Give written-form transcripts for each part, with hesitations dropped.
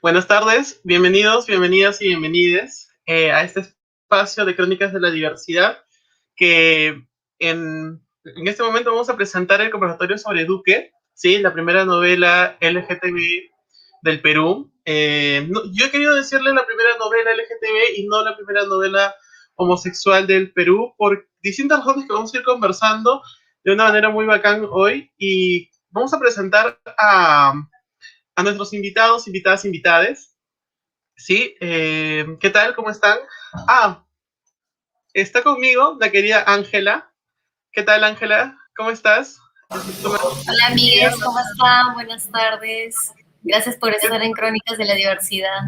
Buenas tardes, bienvenidos, bienvenidas y bienvenides a este espacio de Crónicas de la Diversidad que en este momento vamos a presentar el conversatorio sobre Duque, ¿sí? La primera novela LGTB del Perú. Yo he querido decirle la primera novela LGTB y no la primera novela homosexual del Perú por distintas razones que vamos a ir conversando de una manera muy bacán hoy y vamos a presentar a nuestros invitados, invitadas, invitades. Sí, ¿qué tal? ¿Cómo están? Ah, está conmigo la querida Ángela. ¿Qué tal, Ángela? ¿Cómo estás? Hola amigues, ¿cómo están? Buenas tardes. Gracias por estar en Crónicas de la Diversidad.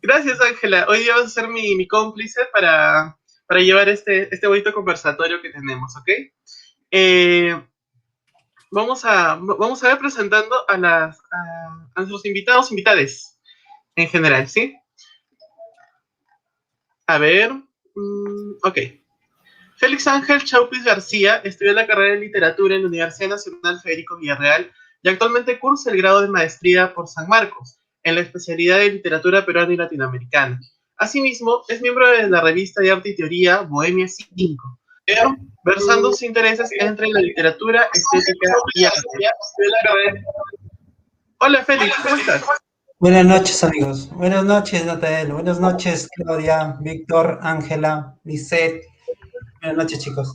Gracias, Ángela. Hoy día vas a ser mi cómplice para llevar este bonito conversatorio que tenemos, ¿ok? Vamos a ver presentando a nuestros invitados, invitades en general, ¿sí? A ver, ok. Félix Ángel Chaupis García estudió la carrera de literatura en la Universidad Nacional Federico Villarreal y actualmente cursa el grado de maestría por San Marcos en la especialidad de literatura peruana y latinoamericana. Asimismo, es miembro de la revista de arte y teoría Bohemia 5, versando sus intereses entre la literatura, estética y arte. Hola Félix, ¿cómo estás? Buenas noches, amigos. Buenas noches, Natael. Buenas noches, Claudia, Víctor, Ángela, Lisette. Buenas noches, chicos.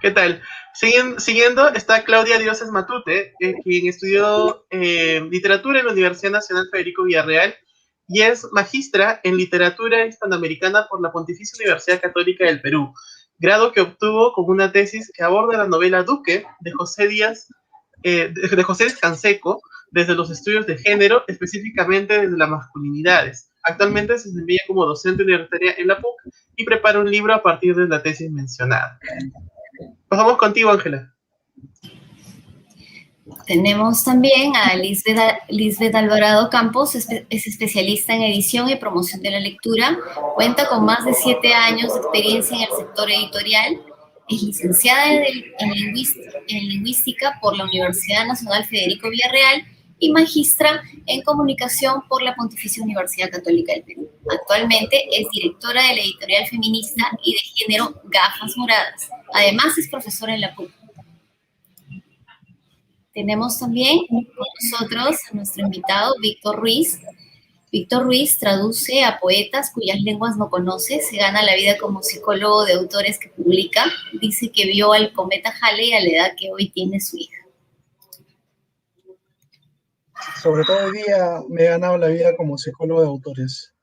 ¿Qué tal? Siguiendo está Claudia Dioses Matute, quien estudió literatura en la Universidad Nacional Federico Villarreal y es magistra en literatura hispanoamericana por la Pontificia Universidad Católica del Perú, grado que obtuvo con una tesis que aborda la novela Duque de José Díaz Canseco desde los estudios de género, específicamente desde las masculinidades. Actualmente se desempeña como docente universitaria en la PUC y prepara un libro a partir de la tesis mencionada. Pasamos contigo, Ángela. Tenemos también a Lisbeth Alvarado Campos, es especialista en edición y promoción de la lectura, cuenta con más de 7 años de experiencia en el sector editorial, es licenciada en lingüística por la Universidad Nacional Federico Villarreal y magistra en comunicación por la Pontificia Universidad Católica del Perú. Actualmente es directora de la editorial feminista y de género Gafas Moradas. Además es profesora en la PUC. Tenemos también con nosotros a nuestro invitado Víctor Ruiz. Víctor Ruiz traduce a poetas cuyas lenguas no conoce, se gana la vida como psicólogo de autores que publica, dice que vio al cometa Halley a la edad que hoy tiene su hija. Sobre todo hoy día me he ganado la vida como psicólogo de autores.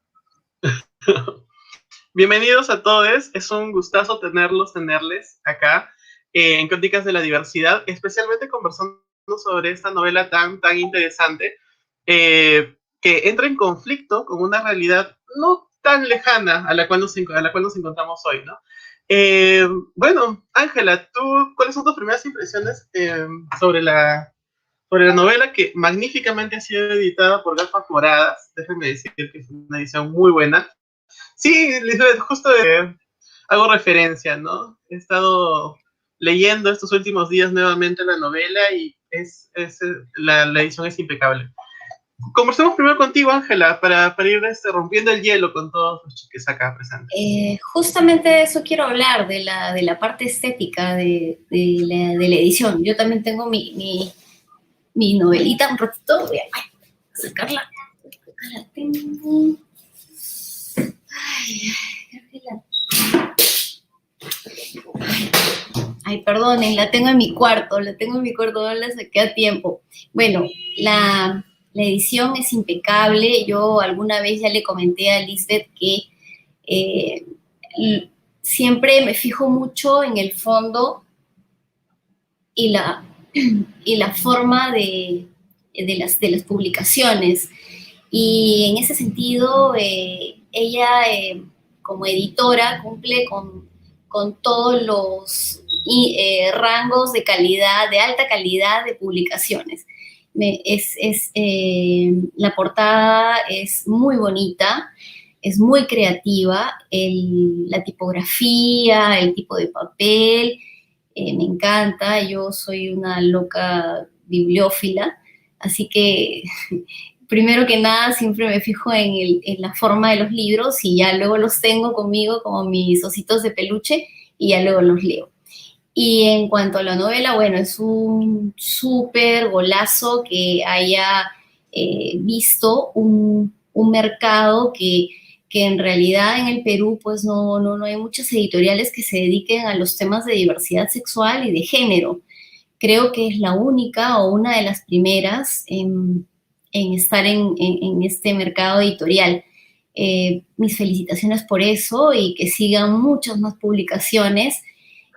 Bienvenidos a todos, es un gustazo tenerles acá en Crónicas de la Diversidad, especialmente conversando sobre esta novela tan interesante que entra en conflicto con una realidad no tan lejana a la cual nos encontramos hoy, ¿no? Bueno, Ángela, ¿cuáles son tus primeras impresiones sobre la novela que magníficamente ha sido editada por Gafas Moradas? Déjenme decir que es una edición muy buena. Sí, Lisbeth, justo hago referencia, ¿no? He estado leyendo estos últimos días nuevamente la novela y la edición es impecable. Conversemos primero contigo, Ángela, para ir rompiendo el hielo con todos los chiques acá presentes. Justamente de eso quiero hablar, de la parte estética de la edición. Yo también tengo mi novelita un ratito. Voy a sacarla. La tengo. Ay, perdonen, la tengo en mi cuarto, no la saqué a tiempo. Bueno, la edición es impecable. Yo alguna vez ya le comenté a Lisbeth que siempre me fijo mucho en el fondo y la forma de las publicaciones. Y en ese sentido, ella como editora cumple con todos los rangos de calidad, de alta calidad de publicaciones. La portada es muy bonita, es muy creativa, la tipografía, el tipo de papel, me encanta, yo soy una loca bibliófila, así que primero que nada siempre me fijo en la forma de los libros y ya luego los tengo conmigo como mis ositos de peluche y ya luego los leo. Y en cuanto a la novela, bueno, es un súper golazo que haya visto un mercado que en realidad en el Perú pues no hay muchas editoriales que se dediquen a los temas de diversidad sexual y de género. Creo que es la única o una de las primeras en estar en este mercado editorial. Mis felicitaciones por eso y que sigan muchas más publicaciones.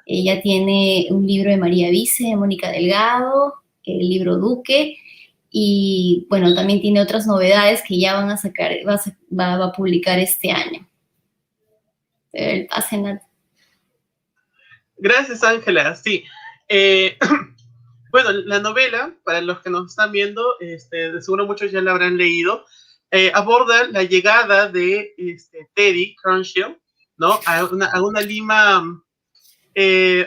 Ella tiene un libro de María Vice, de Mónica Delgado, el libro Duque, y bueno, también tiene otras novedades que ya van a sacar, va a publicar este año. El pase, Nat. Gracias, Ángela. Sí. Eh, bueno, la novela, para los que nos están viendo, de seguro muchos ya la habrán leído, aborda la llegada de Teddy Crunchill, ¿no? A una Lima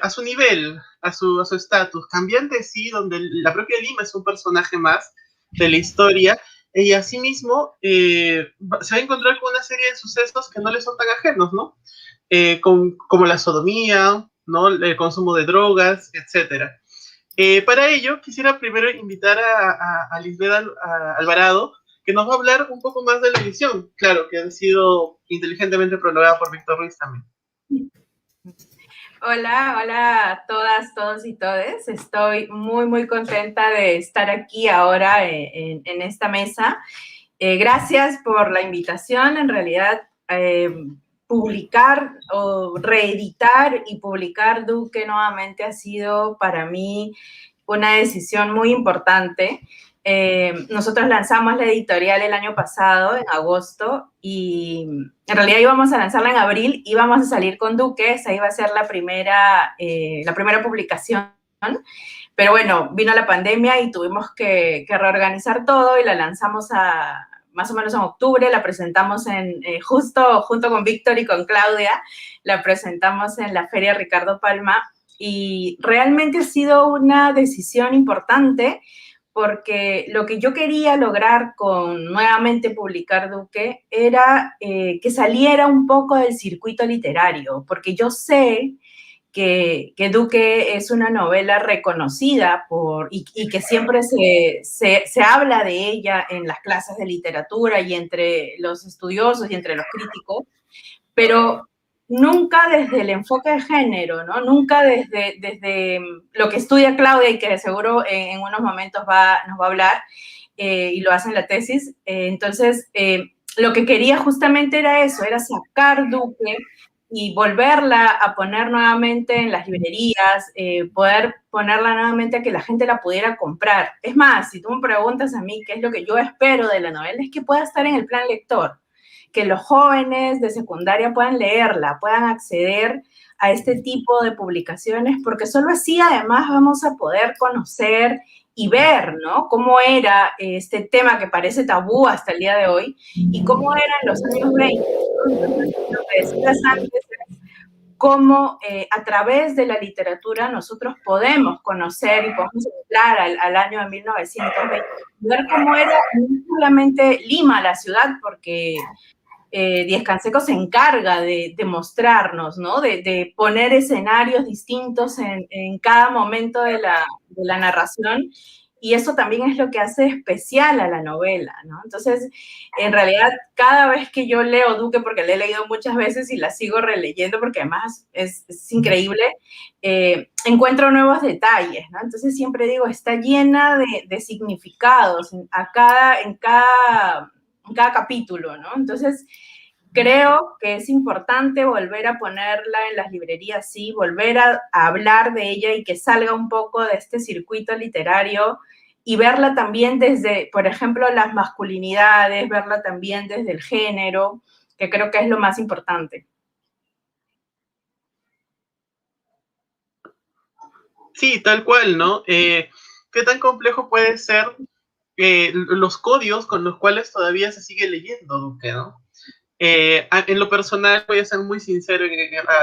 a su nivel, a su estatus, cambiante sí, donde la propia Lima es un personaje más de la historia, y asimismo se va a encontrar con una serie de sucesos que no le son tan ajenos, ¿no? Como la sodomía, ¿no? El consumo de drogas, etc. Para ello, quisiera primero invitar a Lisbeth Alvarado, que nos va a hablar un poco más de la edición, claro, que ha sido inteligentemente prologada por Víctor Ruiz también. Hola, hola a todas, todos y todes. Estoy muy contenta de estar aquí ahora en esta mesa. Gracias por la invitación. En realidad, publicar o reeditar y publicar Duque nuevamente ha sido para mí una decisión muy importante. Nosotros lanzamos la editorial el año pasado, en agosto, y en realidad íbamos a lanzarla en abril, íbamos a salir con Duque, esa iba a ser la primera publicación, pero bueno, vino la pandemia y tuvimos que reorganizar todo y la lanzamos más o menos en octubre, la presentamos justo junto con Víctor y con Claudia, la presentamos en la Feria Ricardo Palma, y realmente ha sido una decisión importante, porque lo que yo quería lograr con nuevamente publicar Duque era que saliera un poco del circuito literario, porque yo sé que Duque es una novela reconocida y que siempre se habla de ella en las clases de literatura y entre los estudiosos y entre los críticos, pero nunca desde el enfoque de género, ¿no? Nunca desde lo que estudia Claudia y que seguro en unos momentos nos va a hablar, y lo hace en la tesis. Entonces, lo que quería justamente era eso, era sacar Duque y volverla a poner nuevamente en las librerías, poder ponerla nuevamente a que la gente la pudiera comprar. Es más, si tú me preguntas a mí qué es lo que yo espero de la novela, es que pueda estar en el plan lector, que los jóvenes de secundaria puedan leerla, puedan acceder a este tipo de publicaciones, porque solo así además vamos a poder conocer y ver, ¿no?, cómo era este tema que parece tabú hasta el día de hoy y cómo era en los años 20. Entonces, lo que decías antes es cómo a través de la literatura nosotros podemos conocer y podemos entrar al año de 1920, ver cómo era no solamente Lima, la ciudad, porque Díez Canseco se encarga de mostrarnos, ¿no?, de poner escenarios distintos en cada momento de la narración, y eso también es lo que hace especial a la novela, ¿no? Entonces, en realidad, cada vez que yo leo Duque, porque la he leído muchas veces y la sigo releyendo, porque además es increíble, encuentro nuevos detalles, ¿no? Entonces, siempre digo, está llena de significados en cada capítulo, ¿no? Entonces, creo que es importante volver a ponerla en las librerías, sí, volver a hablar de ella y que salga un poco de este circuito literario y verla también desde, por ejemplo, las masculinidades, verla también desde el género, que creo que es lo más importante. Sí, tal cual, ¿no? ¿Qué tan complejo puede ser los códigos con los cuales todavía se sigue leyendo Duque, ¿no? En lo personal, voy a ser muy sincero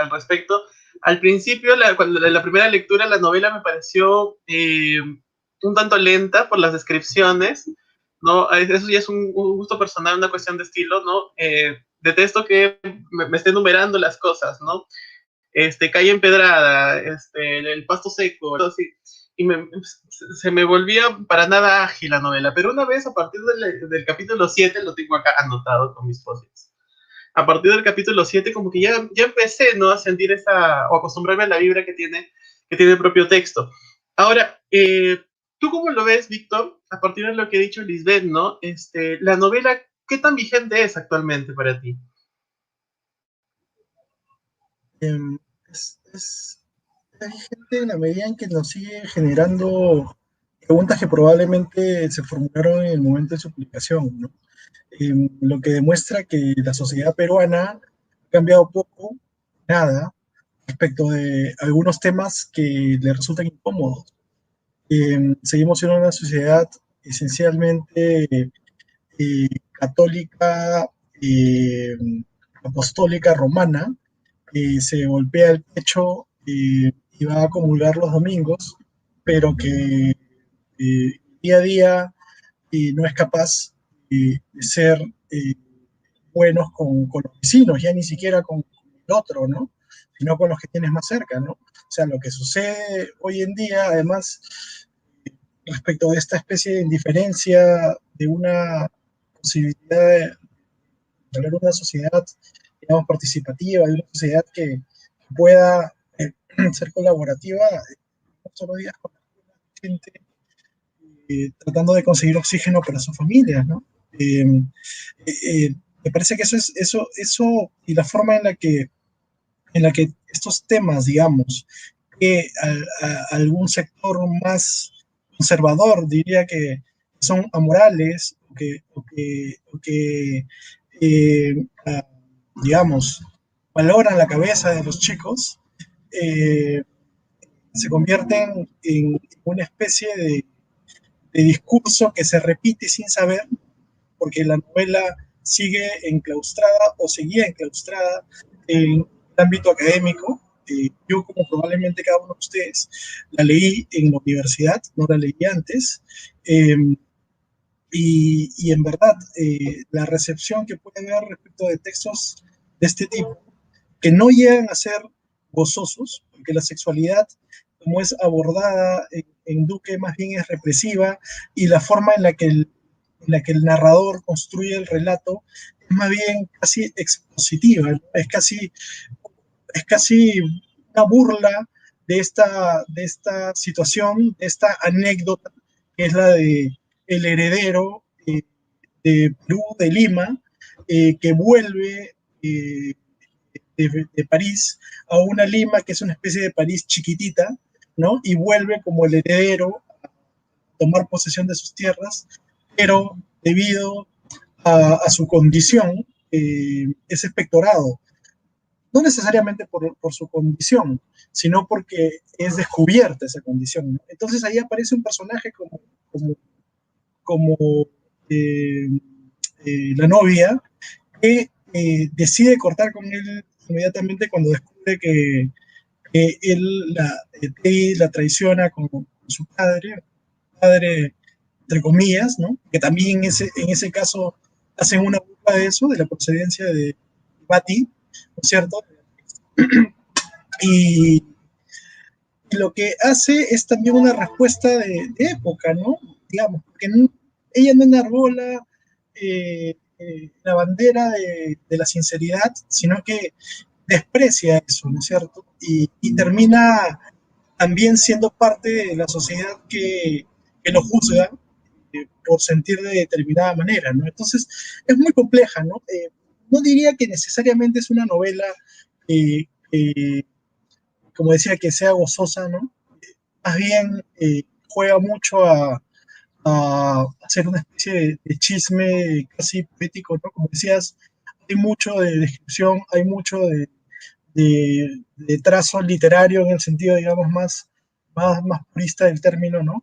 al respecto, al principio, cuando la primera lectura, la novela me pareció un tanto lenta por las descripciones, ¿no? Eso ya es un gusto personal, una cuestión de estilo, ¿no? Detesto que me esté numerando las cosas, ¿no? Calle empedrada, el pasto seco, así, y se me volvía para nada ágil la novela, pero una vez a partir del capítulo 7, lo tengo acá anotado con mis posits, a partir del capítulo 7 como que ya empecé, ¿no? A sentir o acostumbrarme a la vibra que tiene el propio texto. Ahora, ¿tú cómo lo ves, Víctor? A partir de lo que ha dicho Lisbeth, ¿no? La novela, ¿qué tan vigente es actualmente para ti? Hay gente en la medida en que nos sigue generando preguntas que probablemente se formularon en el momento de su publicación, ¿no? Lo que demuestra que la sociedad peruana ha cambiado poco, nada, respecto de algunos temas que le resultan incómodos. Seguimos siendo una sociedad esencialmente católica, apostólica, romana, se golpea el pecho y va a comulgar los domingos, pero que día a día no es capaz de ser buenos con los vecinos, ya ni siquiera con el otro, ¿no? Sino con los que tienes más cerca, ¿no? O sea, lo que sucede hoy en día, además, respecto de esta especie de indiferencia, de una posibilidad de tener una sociedad, digamos, participativa, de una sociedad que pueda ser colaborativa, todos los días con la gente tratando de conseguir oxígeno para sus familias, ¿no? Me parece que eso y la forma en la que estos temas, digamos, que algún sector más conservador diría que son amorales o que digamos, valoran la cabeza de los chicos, se convierten en una especie de discurso que se repite sin saber, porque la novela sigue enclaustrada o seguía enclaustrada en el ámbito académico. Yo, como probablemente cada uno de ustedes, la leí en la universidad, no la leí antes, y en verdad la recepción que puede haber respecto de textos de este tipo, que no llegan a ser gozosos, porque la sexualidad, como es abordada en Duque, más bien es represiva, y la forma en la que el narrador construye el relato es más bien casi expositiva, ¿no? Es casi una burla de esta situación, de esta anécdota, que es la de el heredero de Perú, de Lima, que vuelve de París a una Lima que es una especie de París chiquitita, ¿no? Y vuelve como el heredero a tomar posesión de sus tierras, pero debido a su condición es espectorado, no necesariamente por su condición, sino porque es descubierta esa condición, ¿no? Entonces ahí aparece un personaje como eh, la novia, que decide cortar con él inmediatamente cuando descubre que Teddy la traiciona con su padre entre comillas, ¿no? Que también en ese caso hacen una burla de eso, de la procedencia de Bati, ¿no es cierto? Y lo que hace es también una respuesta de época, ¿no? Digamos, porque ella no enarbola la bandera de la sinceridad, sino que desprecia eso, ¿no es cierto? Y termina también siendo parte de la sociedad que lo juzga por sentir de determinada manera, ¿no? Entonces, es muy compleja, ¿no? No diría que necesariamente es una novela, eh, eh, como decía, que sea gozosa, ¿no? Más bien juega mucho a hacer una especie de chisme casi poético, ¿no? Como decías, hay mucho de descripción, hay mucho de trazo literario en el sentido, digamos, más purista del término, ¿no?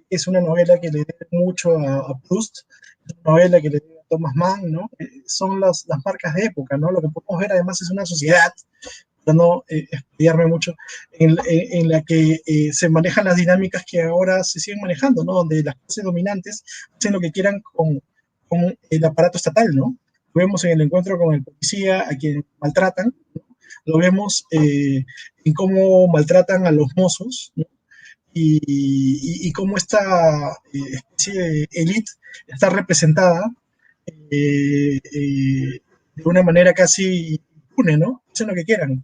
Es una novela que le debe mucho a Proust, es una novela que le debe a Thomas Mann, ¿no? Son las marcas de época, ¿no? Lo que podemos ver además es una sociedad para no explayarme mucho, en la que se manejan las dinámicas que ahora se siguen manejando, ¿no? Donde las clases dominantes hacen lo que quieran con el aparato estatal, ¿no? Lo vemos en el encuentro con el policía, a quien maltratan, ¿no? Lo vemos en cómo maltratan a los mozos, ¿no? Y cómo esta especie de élite está representada de una manera casi impune, ¿no? Hacen lo que quieran,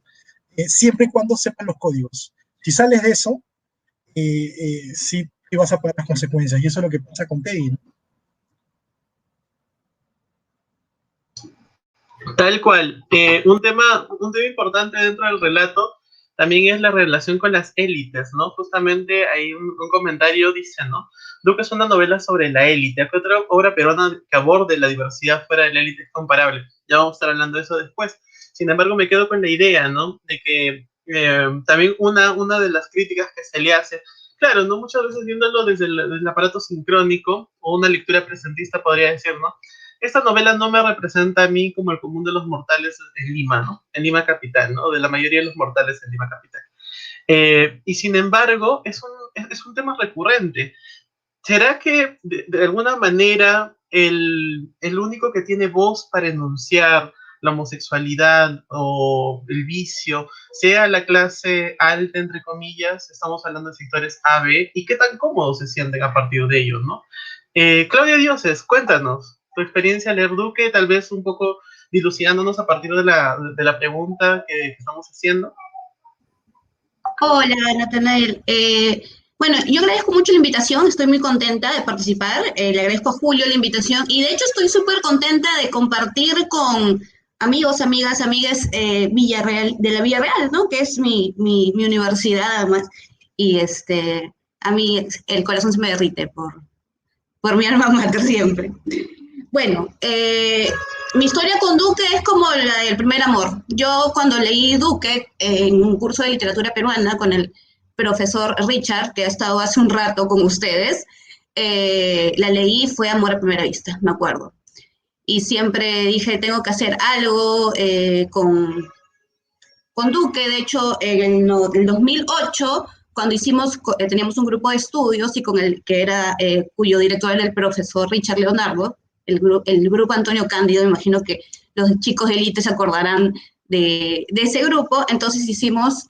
siempre y cuando sepan los códigos. Si sales de eso, sí vas a pagar las consecuencias, y eso es lo que pasa con Peggy, ¿no? Tal cual. Un tema importante dentro del relato también es la relación con las élites, ¿no? Justamente hay un comentario dice, ¿no? Duque es una novela sobre la élite. ¿Qué otra obra peruana que aborde la diversidad fuera de la élite es comparable? Ya vamos a estar hablando de eso después. Sin embargo, me quedo con la idea, ¿no? De que también una de las críticas que se le hace, claro, ¿no? Muchas veces viéndolo desde el aparato sincrónico o una lectura presentista, podría decir, ¿no? Esta novela no me representa a mí como el común de los mortales en Lima, ¿no? En Lima capital, ¿no? De la mayoría de los mortales en Lima capital. Y sin embargo, es un tema recurrente. ¿Será que de alguna manera el único que tiene voz para enunciar la homosexualidad o el vicio sea la clase alta, entre comillas? Estamos hablando de sectores A, B, y qué tan cómodos se sienten a partir de ellos, ¿no? Claudia Dioses, cuéntanos tu experiencia al leer Duque, tal vez un poco dilucidándonos a partir de la pregunta que estamos haciendo. Hola, Natanael. Bueno, yo agradezco mucho la invitación, estoy muy contenta de participar, le agradezco a Julio la invitación y de hecho estoy súper contenta de compartir con amigos, amigas, amigues Villarreal, de la Villarreal, ¿no? Que es mi universidad además, y a mí el corazón se me derrite por mi alma mater siempre. Bueno, mi historia con Duque es como la del primer amor. Yo cuando leí Duque en un curso de literatura peruana con el profesor Richard, que ha estado hace un rato con ustedes, la leí, fue amor a primera vista, me acuerdo. Y siempre dije, tengo que hacer algo con Duque. De hecho, en el 2008, cuando teníamos un grupo de estudios y con el que cuyo director era el profesor Richard Leonardo, el grupo Antonio Cándido, me imagino que los chicos de élite se acordarán de ese grupo. Entonces hicimos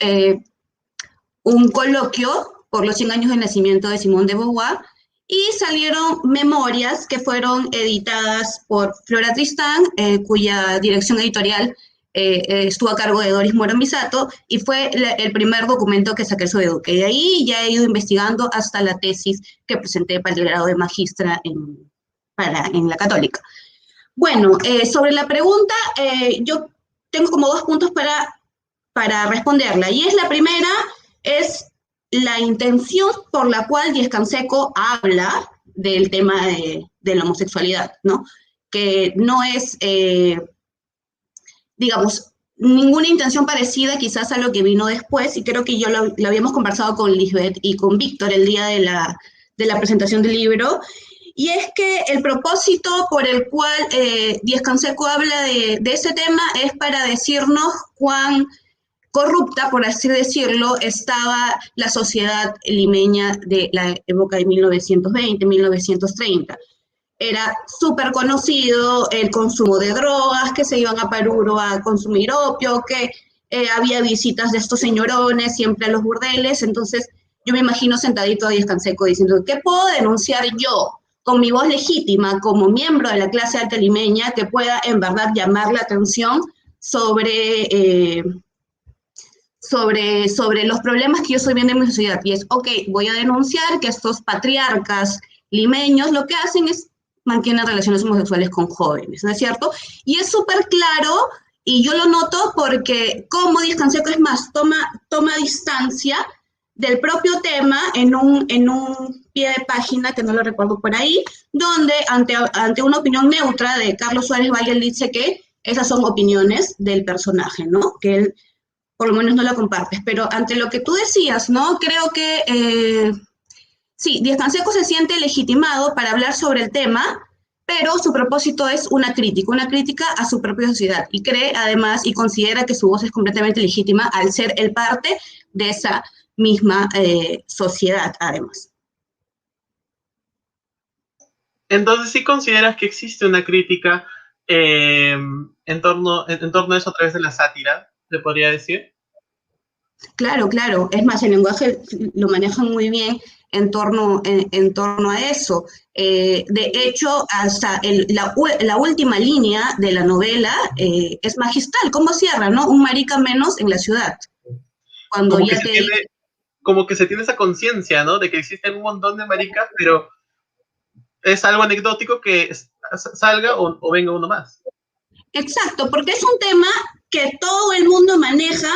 un coloquio por los 100 años de nacimiento de Simone de Beauvoir y salieron memorias que fueron editadas por Flora Tristán, cuya dirección editorial estuvo a cargo de Doris Mora Misato, y fue el primer documento que saqué sobre Duque. De ahí ya he ido investigando hasta la tesis que presenté para el grado de magistra en la Católica. Bueno, sobre la pregunta, yo tengo como 2 puntos para responderla, y es la primera, es la intención por la cual Díez Canseco habla del tema de la homosexualidad, ¿no? Que no es, digamos, ninguna intención parecida quizás a lo que vino después, y creo que yo lo habíamos conversado con Lisbeth y con Víctor el día de la presentación del libro. Y es que el propósito por el cual Díez Canseco habla de ese tema es para decirnos cuán corrupta, por así decirlo, estaba la sociedad limeña de la época de 1920, 1930. Era súper conocido el consumo de drogas, que se iban a Paruro a consumir opio, que había visitas de estos señorones siempre a los burdeles. Entonces yo me imagino sentadito a Díez Canseco diciendo, ¿qué puedo denunciar yo con mi voz legítima como miembro de la clase alta limeña que pueda en verdad llamar la atención sobre los problemas que yo estoy viendo en mi sociedad? Y es, ok, voy a denunciar que estos patriarcas limeños lo que hacen es mantienen relaciones homosexuales con jóvenes, ¿no es cierto? Y es súper claro, y yo lo noto porque como Díez Canseco, es más, toma distancia del propio tema en un pie de página, que no lo recuerdo por ahí, donde ante una opinión neutra de Carlos Suárez Valle, él dice que esas son opiniones del personaje, ¿no? Que él por lo menos no la compartes. Pero ante lo que tú decías, ¿no? Creo que sí, Díez Canseco se siente legitimado para hablar sobre el tema, pero su propósito es una crítica a su propia sociedad, y cree además y considera que su voz es completamente legítima al ser el parte de esa misma sociedad, además. Entonces, ¿sí consideras que existe una crítica en torno a eso a través de la sátira, se podría decir? Claro, claro. Es más, el lenguaje lo manejan muy bien en torno a eso. De hecho, hasta la última línea de la novela es magistral. ¿Cómo cierra, no? Un marica menos en la ciudad. Cuando Como ya como que se tiene esa conciencia, ¿no? De que existen un montón de maricas, pero es algo anecdótico que salga o venga uno más. Exacto, porque es un tema que todo el mundo maneja,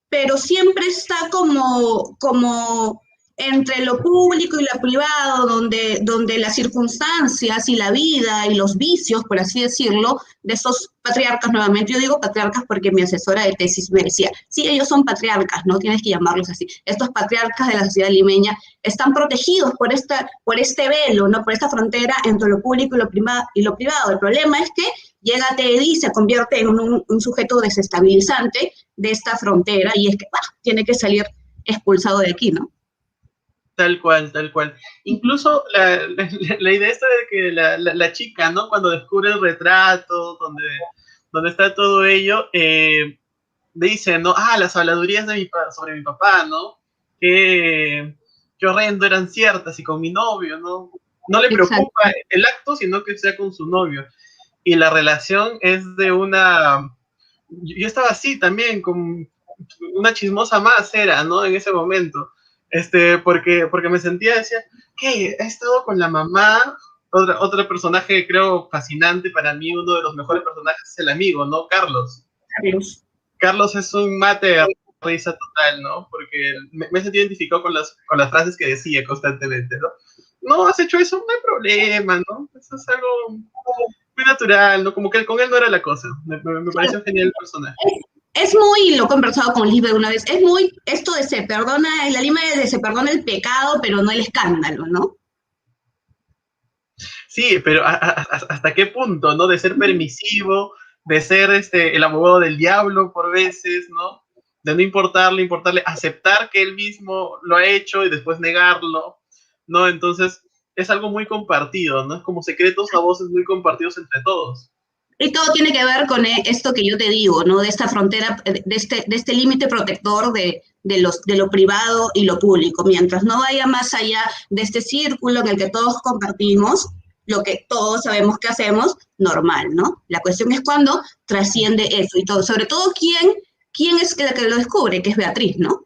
pero siempre está como entre lo público y lo privado, donde las circunstancias y la vida y los vicios, por así decirlo, de estos patriarcas, nuevamente yo digo patriarcas porque mi asesora de tesis me decía, sí, ellos son patriarcas, no tienes que llamarlos así, estos patriarcas de la sociedad limeña están protegidos por este velo, ¿no? Por esta frontera entre lo público y lo privado. El problema es que llega Teddy y se convierte en un sujeto desestabilizante de esta frontera, y es que tiene que salir expulsado de aquí, ¿no? Tal cual, tal cual. Incluso la idea esta de que la chica, ¿no? Cuando descubre el retrato, donde está todo ello, dice, ¿no? Las habladurías sobre mi papá, ¿no? Qué horrendo eran ciertas, y con mi novio, ¿no? No le preocupa el acto, sino que sea con su novio. Y la relación es de una... Yo estaba así también, con una chismosa más era, ¿no? En ese momento. Porque me sentía, decía, ¿qué? He estado con la mamá, otro personaje creo fascinante para mí, uno de los mejores personajes es el amigo, ¿no? Carlos. Carlos es un mate de risa total, ¿no? Porque me he sentido identificado con las frases que decía constantemente, ¿no? No, has hecho eso, no hay problema, ¿no? Eso es algo muy natural, ¿no? Como que con él no era la cosa. Me pareció genial el personaje. Es muy, lo he conversado con Lisbeth una vez, es muy esto de se perdona, la lima de se perdona el pecado, pero no el escándalo, ¿no? Sí, pero ¿hasta qué punto, no? De ser permisivo, de ser el abogado del diablo por veces, ¿no? De no importarle, aceptar que él mismo lo ha hecho y después negarlo, ¿no? Entonces, es algo muy compartido, ¿no? Es como secretos a voces muy compartidos entre todos. Y todo tiene que ver con esto que yo te digo, ¿no? De esta frontera, de este límite protector de lo privado y lo público. Mientras no vaya más allá de este círculo en el que todos compartimos lo que todos sabemos que hacemos, normal, ¿no? La cuestión es cuando trasciende eso y todo. Sobre todo, ¿quién es la que lo descubre? Que es Beatriz, ¿no?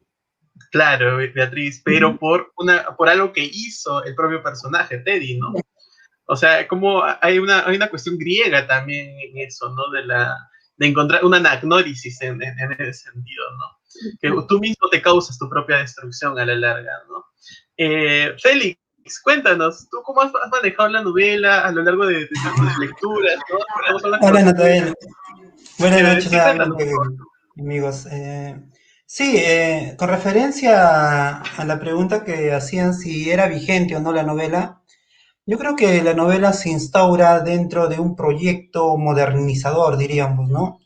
Claro, Beatriz, pero por algo que hizo el propio personaje, Teddy, ¿no? O sea, como hay una cuestión griega también en eso, ¿no? De encontrar una anagnórisis en ese sentido, ¿no? Que tú mismo te causas tu propia destrucción a la larga, ¿no? Félix, cuéntanos, ¿tú cómo has manejado la novela a lo largo de tus lecturas, ¿no? Hola, Natalia. Buenas noches, amigos. Sí, con referencia a la pregunta que hacían si era vigente o no la novela, yo creo que la novela se instaura dentro de un proyecto modernizador, diríamos, ¿no?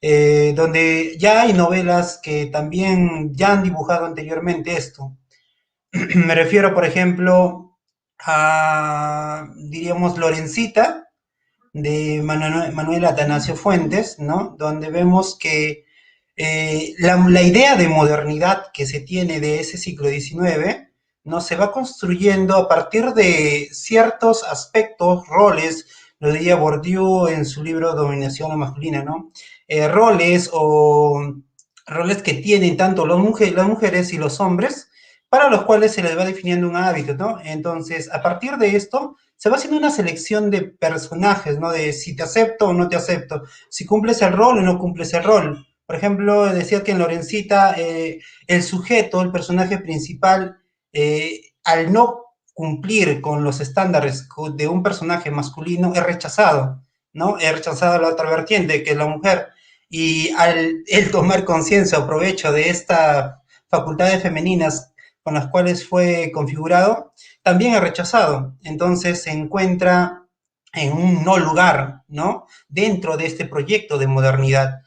Donde ya hay novelas que también ya han dibujado anteriormente esto. Me refiero, por ejemplo, a, diríamos, Lorencita, de Manuel Atanasio Fuentes, ¿no? Donde vemos que la idea de modernidad que se tiene de ese siglo XIX, ¿no? Se va construyendo a partir de ciertos aspectos, roles, lo diría Bourdieu en su libro Dominación Masculina, ¿no? Roles que tienen tanto las mujeres y los hombres, para los cuales se les va definiendo un hábito, ¿no? Entonces, a partir de esto, se va haciendo una selección de personajes, ¿no? De si te acepto o no te acepto, si cumples el rol o no cumples el rol. Por ejemplo, decía que en Lorencita el sujeto, el personaje principal, al no cumplir con los estándares de un personaje masculino, es rechazado, ¿no? Es rechazado a la otra vertiente, que es la mujer. Y al él tomar conciencia o provecho de estas facultades femeninas con las cuales fue configurado, también es rechazado. Entonces se encuentra en un no lugar, ¿no? Dentro de este proyecto de modernidad.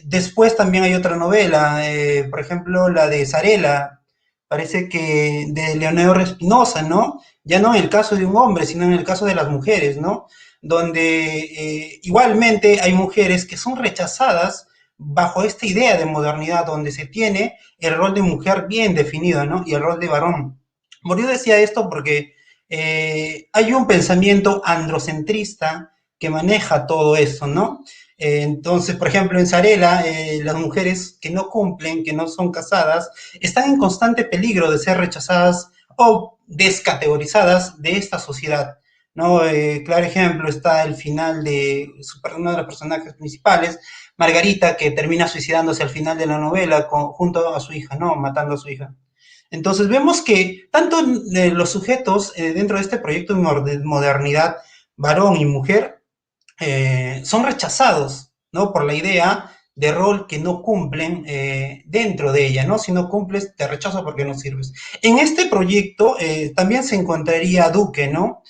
Después también hay otra novela, por ejemplo, la de Sarela, parece que de Leonor Espinosa, ¿no? Ya no en el caso de un hombre, sino en el caso de las mujeres, ¿no? Donde igualmente hay mujeres que son rechazadas bajo esta idea de modernidad, donde se tiene el rol de mujer bien definido, ¿no? Y el rol de varón. Bueno, yo decía esto porque hay un pensamiento androcentrista que maneja todo eso, ¿no? Entonces, por ejemplo, en Sarela, las mujeres que no cumplen, que no son casadas, están en constante peligro de ser rechazadas o descategorizadas de esta sociedad, ¿no? Claro ejemplo está el final de uno de los personajes principales, Margarita, que termina suicidándose al final de la novela junto a su hija, ¿no? Matando a su hija. Entonces vemos que tanto los sujetos dentro de este proyecto de modernidad, varón y mujer, son rechazados, ¿no? Por la idea de rol que no cumplen dentro de ella, ¿no? Si no cumples, te rechazo porque no sirves. En este proyecto también se encontraría Duque, ¿no?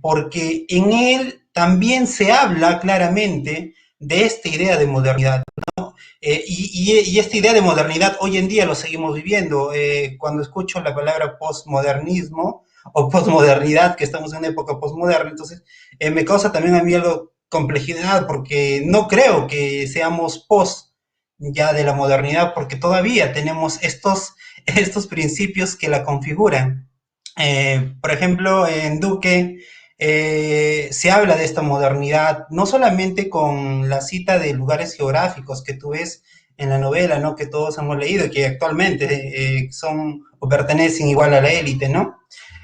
Porque en él también se habla claramente de esta idea de modernidad, ¿no? Y esta idea de modernidad hoy en día lo seguimos viviendo. Cuando escucho la palabra postmodernismo o postmodernidad, que estamos en una época postmoderna, entonces me causa también a mí algo complejidad, porque no creo que seamos post ya de la modernidad, porque todavía tenemos estos principios que la configuran. Por ejemplo, en Duque se habla de esta modernidad, no solamente con la cita de lugares geográficos que tú ves en la novela, ¿no? Que todos hemos leído y que actualmente son o pertenecen igual a la élite, ¿no?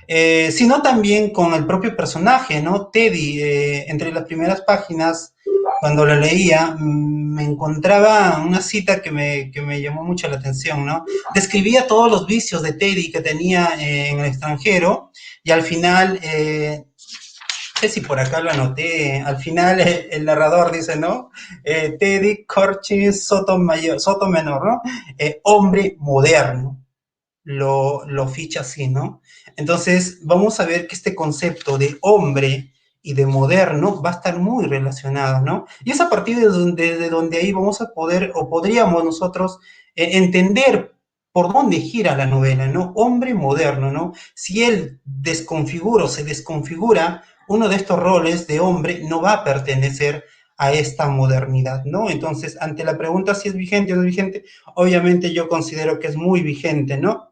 Sino también con el propio personaje, ¿no? Teddy, entre las primeras páginas, cuando lo leía, me encontraba una cita que me llamó mucho la atención, ¿no? Describía todos los vicios de Teddy que tenía en el extranjero y al final, no sé si por acá lo anoté, al final el narrador dice, ¿no? Teddy Corchi Sotomenor, ¿no? Hombre moderno. Lo ficha así, ¿no? Entonces, vamos a ver que este concepto de hombre y de moderno va a estar muy relacionado, ¿no? Y es a partir de donde ahí vamos a poder, o podríamos nosotros entender por dónde gira la novela, ¿no? Hombre moderno, ¿no? Si él desconfigura o se desconfigura uno de estos roles de hombre, no va a pertenecer a esta modernidad, ¿no? Entonces, ante la pregunta si es vigente o no es vigente, obviamente yo considero que es muy vigente, ¿no?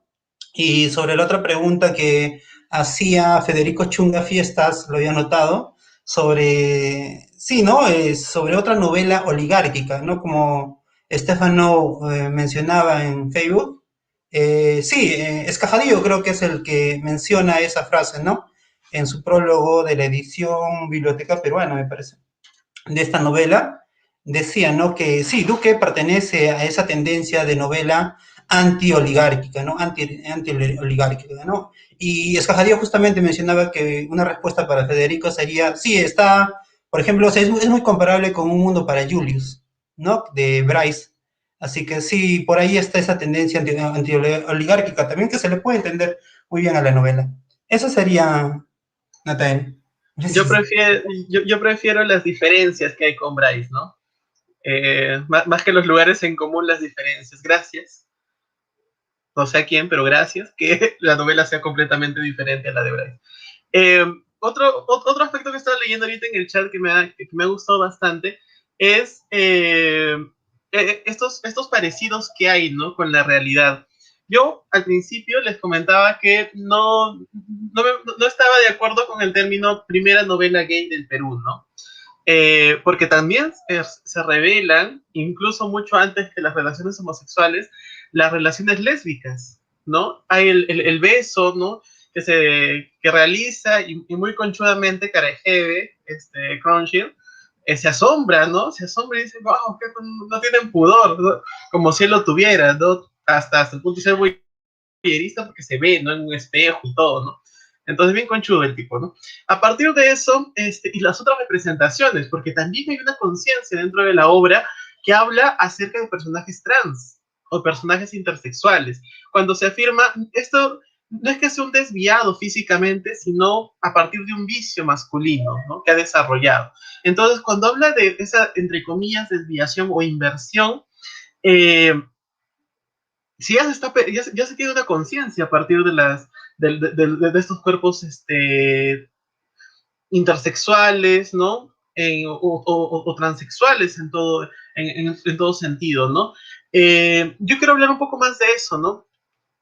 Y sobre la otra pregunta que hacía Federico Chunga Fiestas, lo había notado, sobre, sí, ¿no? Sobre otra novela oligárquica, ¿no? Como Estefano mencionaba en Facebook. Sí, Escajadillo creo que es el que menciona esa frase, ¿no? En su prólogo de la edición Biblioteca Peruana, me parece, de esta novela, decía, ¿no? Que sí, Duque pertenece a esa tendencia de novela anti-oligárquica, ¿no? Anti-oligárquica, ¿no? Y Escajadillo justamente mencionaba que una respuesta para Federico sería, sí, está, por ejemplo, o sea, es muy comparable con Un Mundo para Julius, ¿no? De Bryce. Así que sí, por ahí está esa tendencia anti-oligárquica también que se le puede entender muy bien a la novela. Eso sería, Nathan. Yo prefiero las diferencias que hay con Bryce, ¿no? Más que los lugares en común, las diferencias. Gracias. No sé a quién, pero gracias que la novela sea completamente diferente a la de Bryce. Otro aspecto que estaba leyendo ahorita en el chat que me ha gustado bastante es estos parecidos que hay, ¿no? Con la realidad. Yo al principio les comentaba que no estaba de acuerdo con el término primera novela gay del Perú, ¿no? Porque también se revelan, incluso mucho antes que las relaciones homosexuales, las relaciones lésbicas, ¿no? Hay el beso, ¿no? Que realiza y muy conchudamente Carajeve, Crunchill, se asombra, ¿no? Se asombra y dice, wow, que no tienen pudor, ¿no? Como si él lo tuviera, ¿no? Hasta el punto de ser muy voyerista porque se ve, ¿no? En un espejo y todo, ¿no? Entonces, bien conchudo el tipo, ¿no? A partir de eso, y las otras representaciones, porque también hay una conciencia dentro de la obra que habla acerca de personajes trans o personajes intersexuales. Cuando se afirma, esto no es que sea un desviado físicamente, sino a partir de un vicio masculino, ¿no? Que ha desarrollado. Entonces, cuando habla de esa, entre comillas, desviación o inversión, si ya se tiene una conciencia a partir de estos cuerpos intersexuales, ¿no? O transexuales en todo sentido, ¿no? Yo quiero hablar un poco más de eso, ¿no?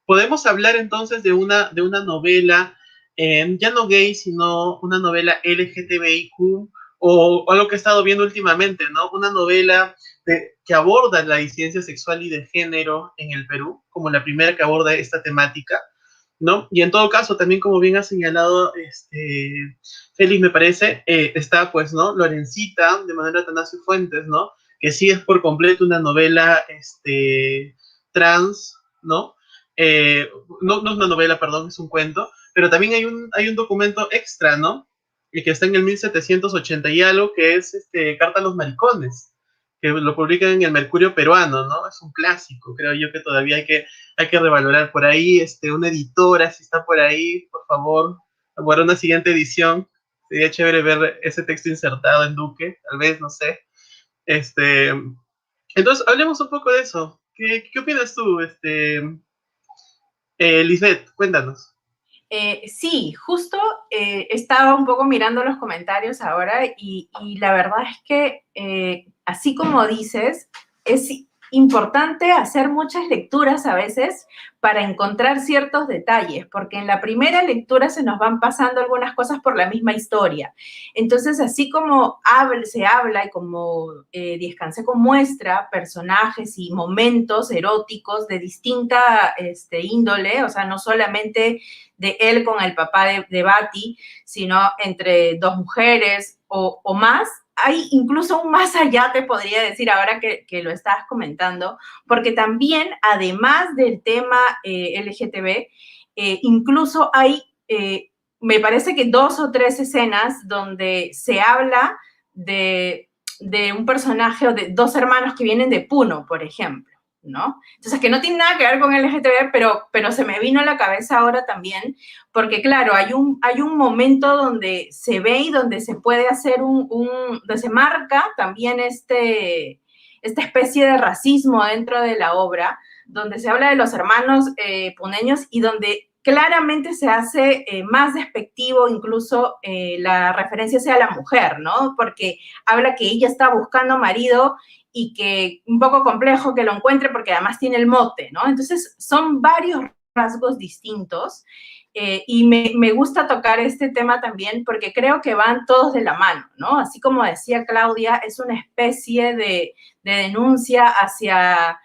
Podemos hablar entonces de una novela, ya no gay, sino una novela LGTBIQ, o algo que he estado viendo últimamente, ¿no? Una novela que aborda la disidencia sexual y de género en el Perú, como la primera que aborda esta temática, ¿no? Y en todo caso, también como bien ha señalado Félix, me parece, está, pues, ¿no? Lorencita, de Manuel Atanasio Fuentes, ¿no? Que sí es por completo una novela trans, ¿no? No es una novela, perdón, es un cuento, pero también hay un documento extra, ¿no? Y que está en el 1780 y algo, que es Carta a los Maricones, que lo publican en el Mercurio peruano, ¿no? Es un clásico, creo yo que todavía hay que revalorar por ahí, una editora, si está por ahí, por favor, para una siguiente edición, sería chévere ver ese texto insertado en Duque, tal vez, no sé. Entonces, hablemos un poco de eso. ¿Qué opinas tú, Lisbeth? Cuéntanos. Sí, justo estaba un poco mirando los comentarios ahora y la verdad es que, así como dices, es importante hacer muchas lecturas a veces para encontrar ciertos detalles, porque en la primera lectura se nos van pasando algunas cosas por la misma historia. Entonces, así como se habla y como Diez Canseco muestra personajes y momentos eróticos de distinta índole, o sea, no solamente de él con el papá de Bati, sino entre dos mujeres o más. Hay incluso un más allá, te podría decir, ahora que lo estás comentando, porque también, además del tema LGTB, incluso hay, me parece que 2 o 3 escenas donde se habla de un personaje o de 2 hermanos que vienen de Puno, por ejemplo, ¿no? Entonces, que no tiene nada que ver con LGTB, pero se me vino a la cabeza ahora también, porque claro, hay un momento donde se ve y donde se puede hacer donde se marca también esta especie de racismo dentro de la obra, donde se habla de los hermanos puneños y donde claramente se hace más despectivo incluso la referencia hacia la mujer, ¿no? Porque habla que ella está buscando marido y que un poco complejo que lo encuentre porque además tiene el mote, ¿no? Entonces son varios rasgos distintos y me gusta tocar este tema también porque creo que van todos de la mano, ¿no? Así como decía Claudia, es una especie de denuncia hacia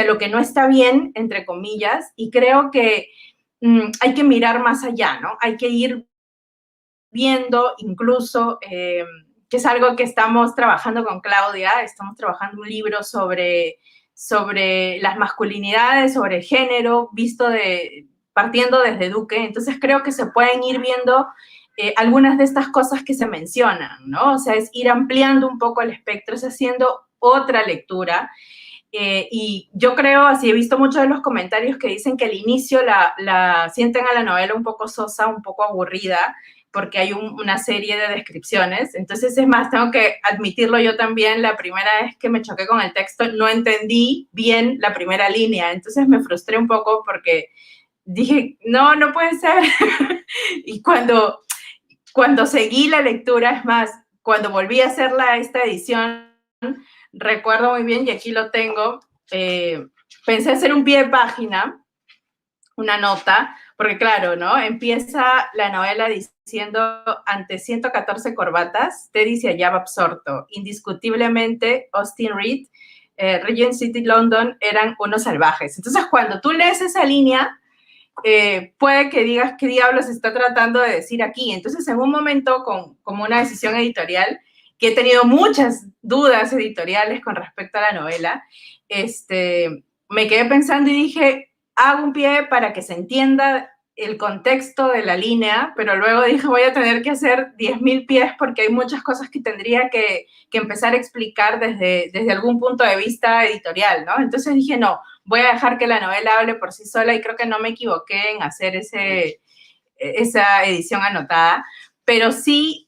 lo que no está bien, entre comillas, y creo que hay que mirar más allá, ¿no? Hay que ir viendo incluso, que es algo que estamos trabajando con Claudia, estamos trabajando un libro sobre las masculinidades, sobre género, partiendo desde Duque, entonces creo que se pueden ir viendo algunas de estas cosas que se mencionan, ¿no? O sea, es ir ampliando un poco el espectro, es haciendo otra lectura. Y yo creo, así he visto muchos de los comentarios que dicen que al inicio la sienten a la novela un poco sosa, un poco aburrida, porque hay una serie de descripciones. Entonces, es más, tengo que admitirlo yo también, la primera vez que me choqué con el texto no entendí bien la primera línea, entonces me frustré un poco porque dije, no puede ser. Y cuando seguí la lectura, es más, cuando volví a hacer esta edición, recuerdo muy bien, y aquí lo tengo, pensé hacer un pie de página, una nota, porque claro, ¿no? Empieza la novela diciendo, ante 114 corbatas, Teddy se hallaba absorto. Indiscutiblemente, Austin Reed, Regent City, London, eran unos salvajes. Entonces, cuando tú lees esa línea, puede que digas qué diablos está tratando de decir aquí. Entonces, en un momento, como una decisión editorial, que he tenido muchas dudas editoriales con respecto a la novela, me quedé pensando y dije, hago un pie para que se entienda el contexto de la línea, pero luego dije, voy a tener que hacer 10.000 pies porque hay muchas cosas que tendría que empezar a explicar desde algún punto de vista editorial, ¿no? Entonces dije, no, voy a dejar que la novela hable por sí sola, y creo que no me equivoqué en hacer esa edición anotada. Pero sí,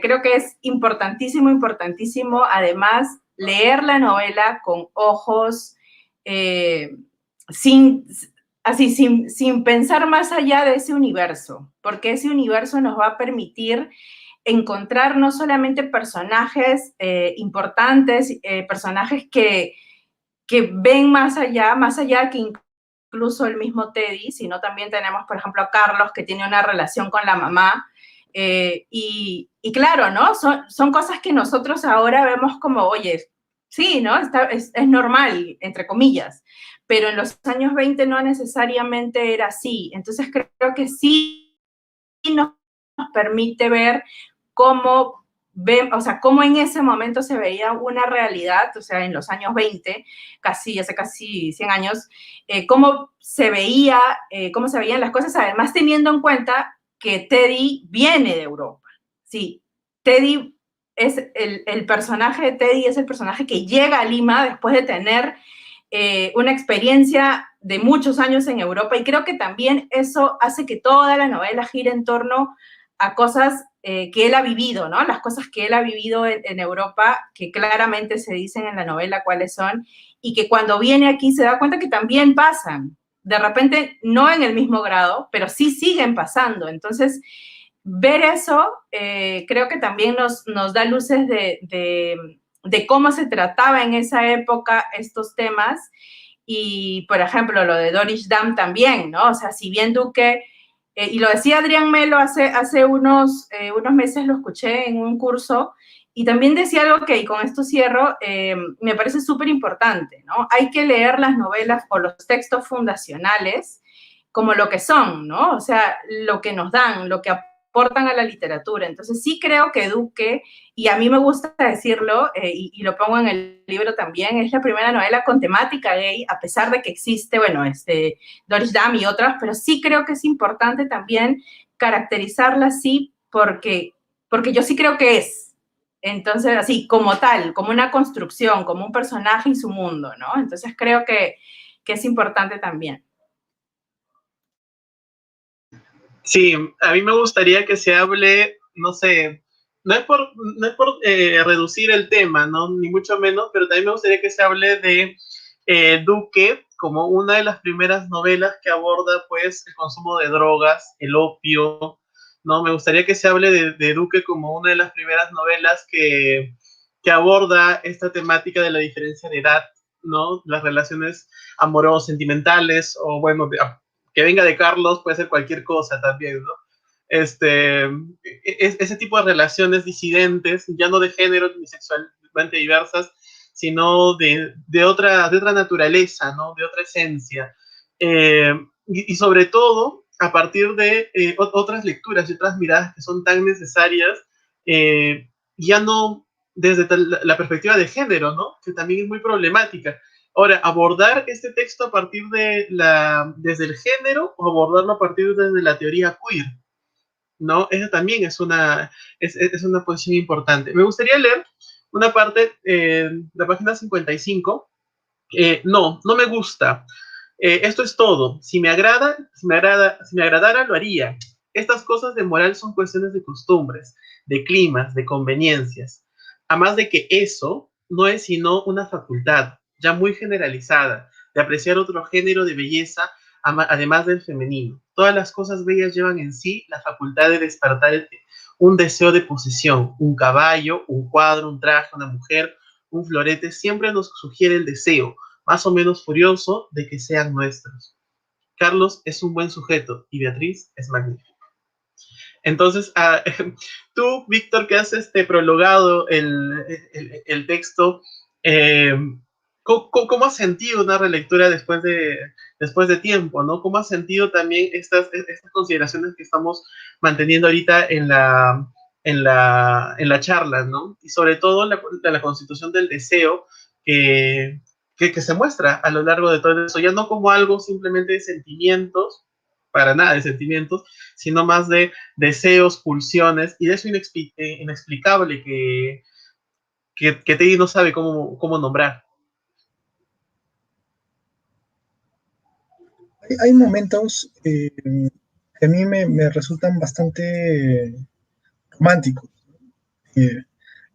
creo que es importantísimo, importantísimo, además, leer la novela con ojos, sin pensar más allá de ese universo, porque ese universo nos va a permitir encontrar no solamente personajes importantes, personajes que ven más allá que incluso el mismo Teddy, sino también tenemos, por ejemplo, a Carlos, que tiene una relación con la mamá, y claro, ¿no? Son cosas que nosotros ahora vemos como, oye, sí, ¿no? Es normal, entre comillas, pero en los años 20 no necesariamente era así. Entonces creo que sí nos permite ver cómo cómo en ese momento se veía una realidad, o sea, en los años 20, hace casi 100 años, cómo se veían las cosas, además teniendo en cuenta que Teddy viene de Europa. Sí, Teddy es el personaje de Teddy es el personaje que llega a Lima después de tener una experiencia de muchos años en Europa, y creo que también eso hace que toda la novela gire en torno a cosas que él ha vivido, ¿no? Las cosas que él ha vivido en Europa, que claramente se dicen en la novela cuáles son, y que cuando viene aquí se da cuenta que también pasan. De repente, no en el mismo grado, pero sí siguen pasando. Entonces, ver eso creo que también nos da luces de cómo se trataba en esa época estos temas. Y, por ejemplo, lo de Doris Dam también, ¿no? O sea, si bien Duque, y lo decía Adrián Melo hace unos meses, lo escuché en un curso, y también decía algo que, y con esto cierro, me parece súper importante, ¿no? Hay que leer las novelas o los textos fundacionales como lo que son, ¿no? O sea, lo que nos dan, lo que aportan a la literatura. Entonces sí creo que Duque, y a mí me gusta decirlo, y lo pongo en el libro también, es la primera novela con temática gay, a pesar de que existe, bueno, Doris Dam y otras, pero sí creo que es importante también caracterizarla así, porque yo sí creo que es. Entonces, así, como tal, como una construcción, como un personaje y su mundo, ¿no? Entonces creo que es importante también. Sí, a mí me gustaría que se hable, no sé, no es por reducir el tema, ¿no? Ni mucho menos, pero también me gustaría que se hable de Duque como una de las primeras novelas que aborda, pues, el consumo de drogas, el opio, ¿no? Me gustaría que se hable de Duque como una de las primeras novelas que aborda esta temática de la diferencia de edad, ¿no? Las relaciones amorosas, sentimentales, o bueno, que venga de Carlos puede ser cualquier cosa también, ¿no? Ese tipo de relaciones disidentes, ya no de género ni sexualmente diversas, sino de otra naturaleza, ¿no? De otra esencia. Y sobre todo, a partir de otras lecturas y otras miradas que son tan necesarias, ya no desde la perspectiva de género, ¿no? Que también es muy problemática. Ahora, abordar este texto a partir desde el género o abordarlo a partir desde la teoría queer, ¿no? Esa también es una posición importante. Me gustaría leer una parte, la página 55. No me gusta. Esto es todo. Si me agradara, lo haría. Estas cosas de moral son cuestiones de costumbres, de climas, de conveniencias. Además de que eso no es sino una facultad, ya muy generalizada, de apreciar otro género de belleza, además del femenino. Todas las cosas bellas llevan en sí la facultad de despertar un deseo de posesión. Un caballo, un cuadro, un traje, una mujer, un florete, siempre nos sugiere el deseo, más o menos furioso, de que sean nuestros. Carlos es un buen sujeto y Beatriz es magnífica. Entonces, tú, Víctor, que has prologado el texto, ¿cómo has sentido una relectura después de tiempo, ¿no? ¿Cómo has sentido también estas consideraciones que estamos manteniendo ahorita en la charla, ¿no? Y sobre todo la constitución del deseo que se muestra a lo largo de todo eso, ya no como algo simplemente de sentimientos para nada de sentimientos, sino más de deseos, pulsiones, y de eso inexplicable que Teddy no sabe cómo nombrar. Hay momentos que a mí me resultan bastante románticos.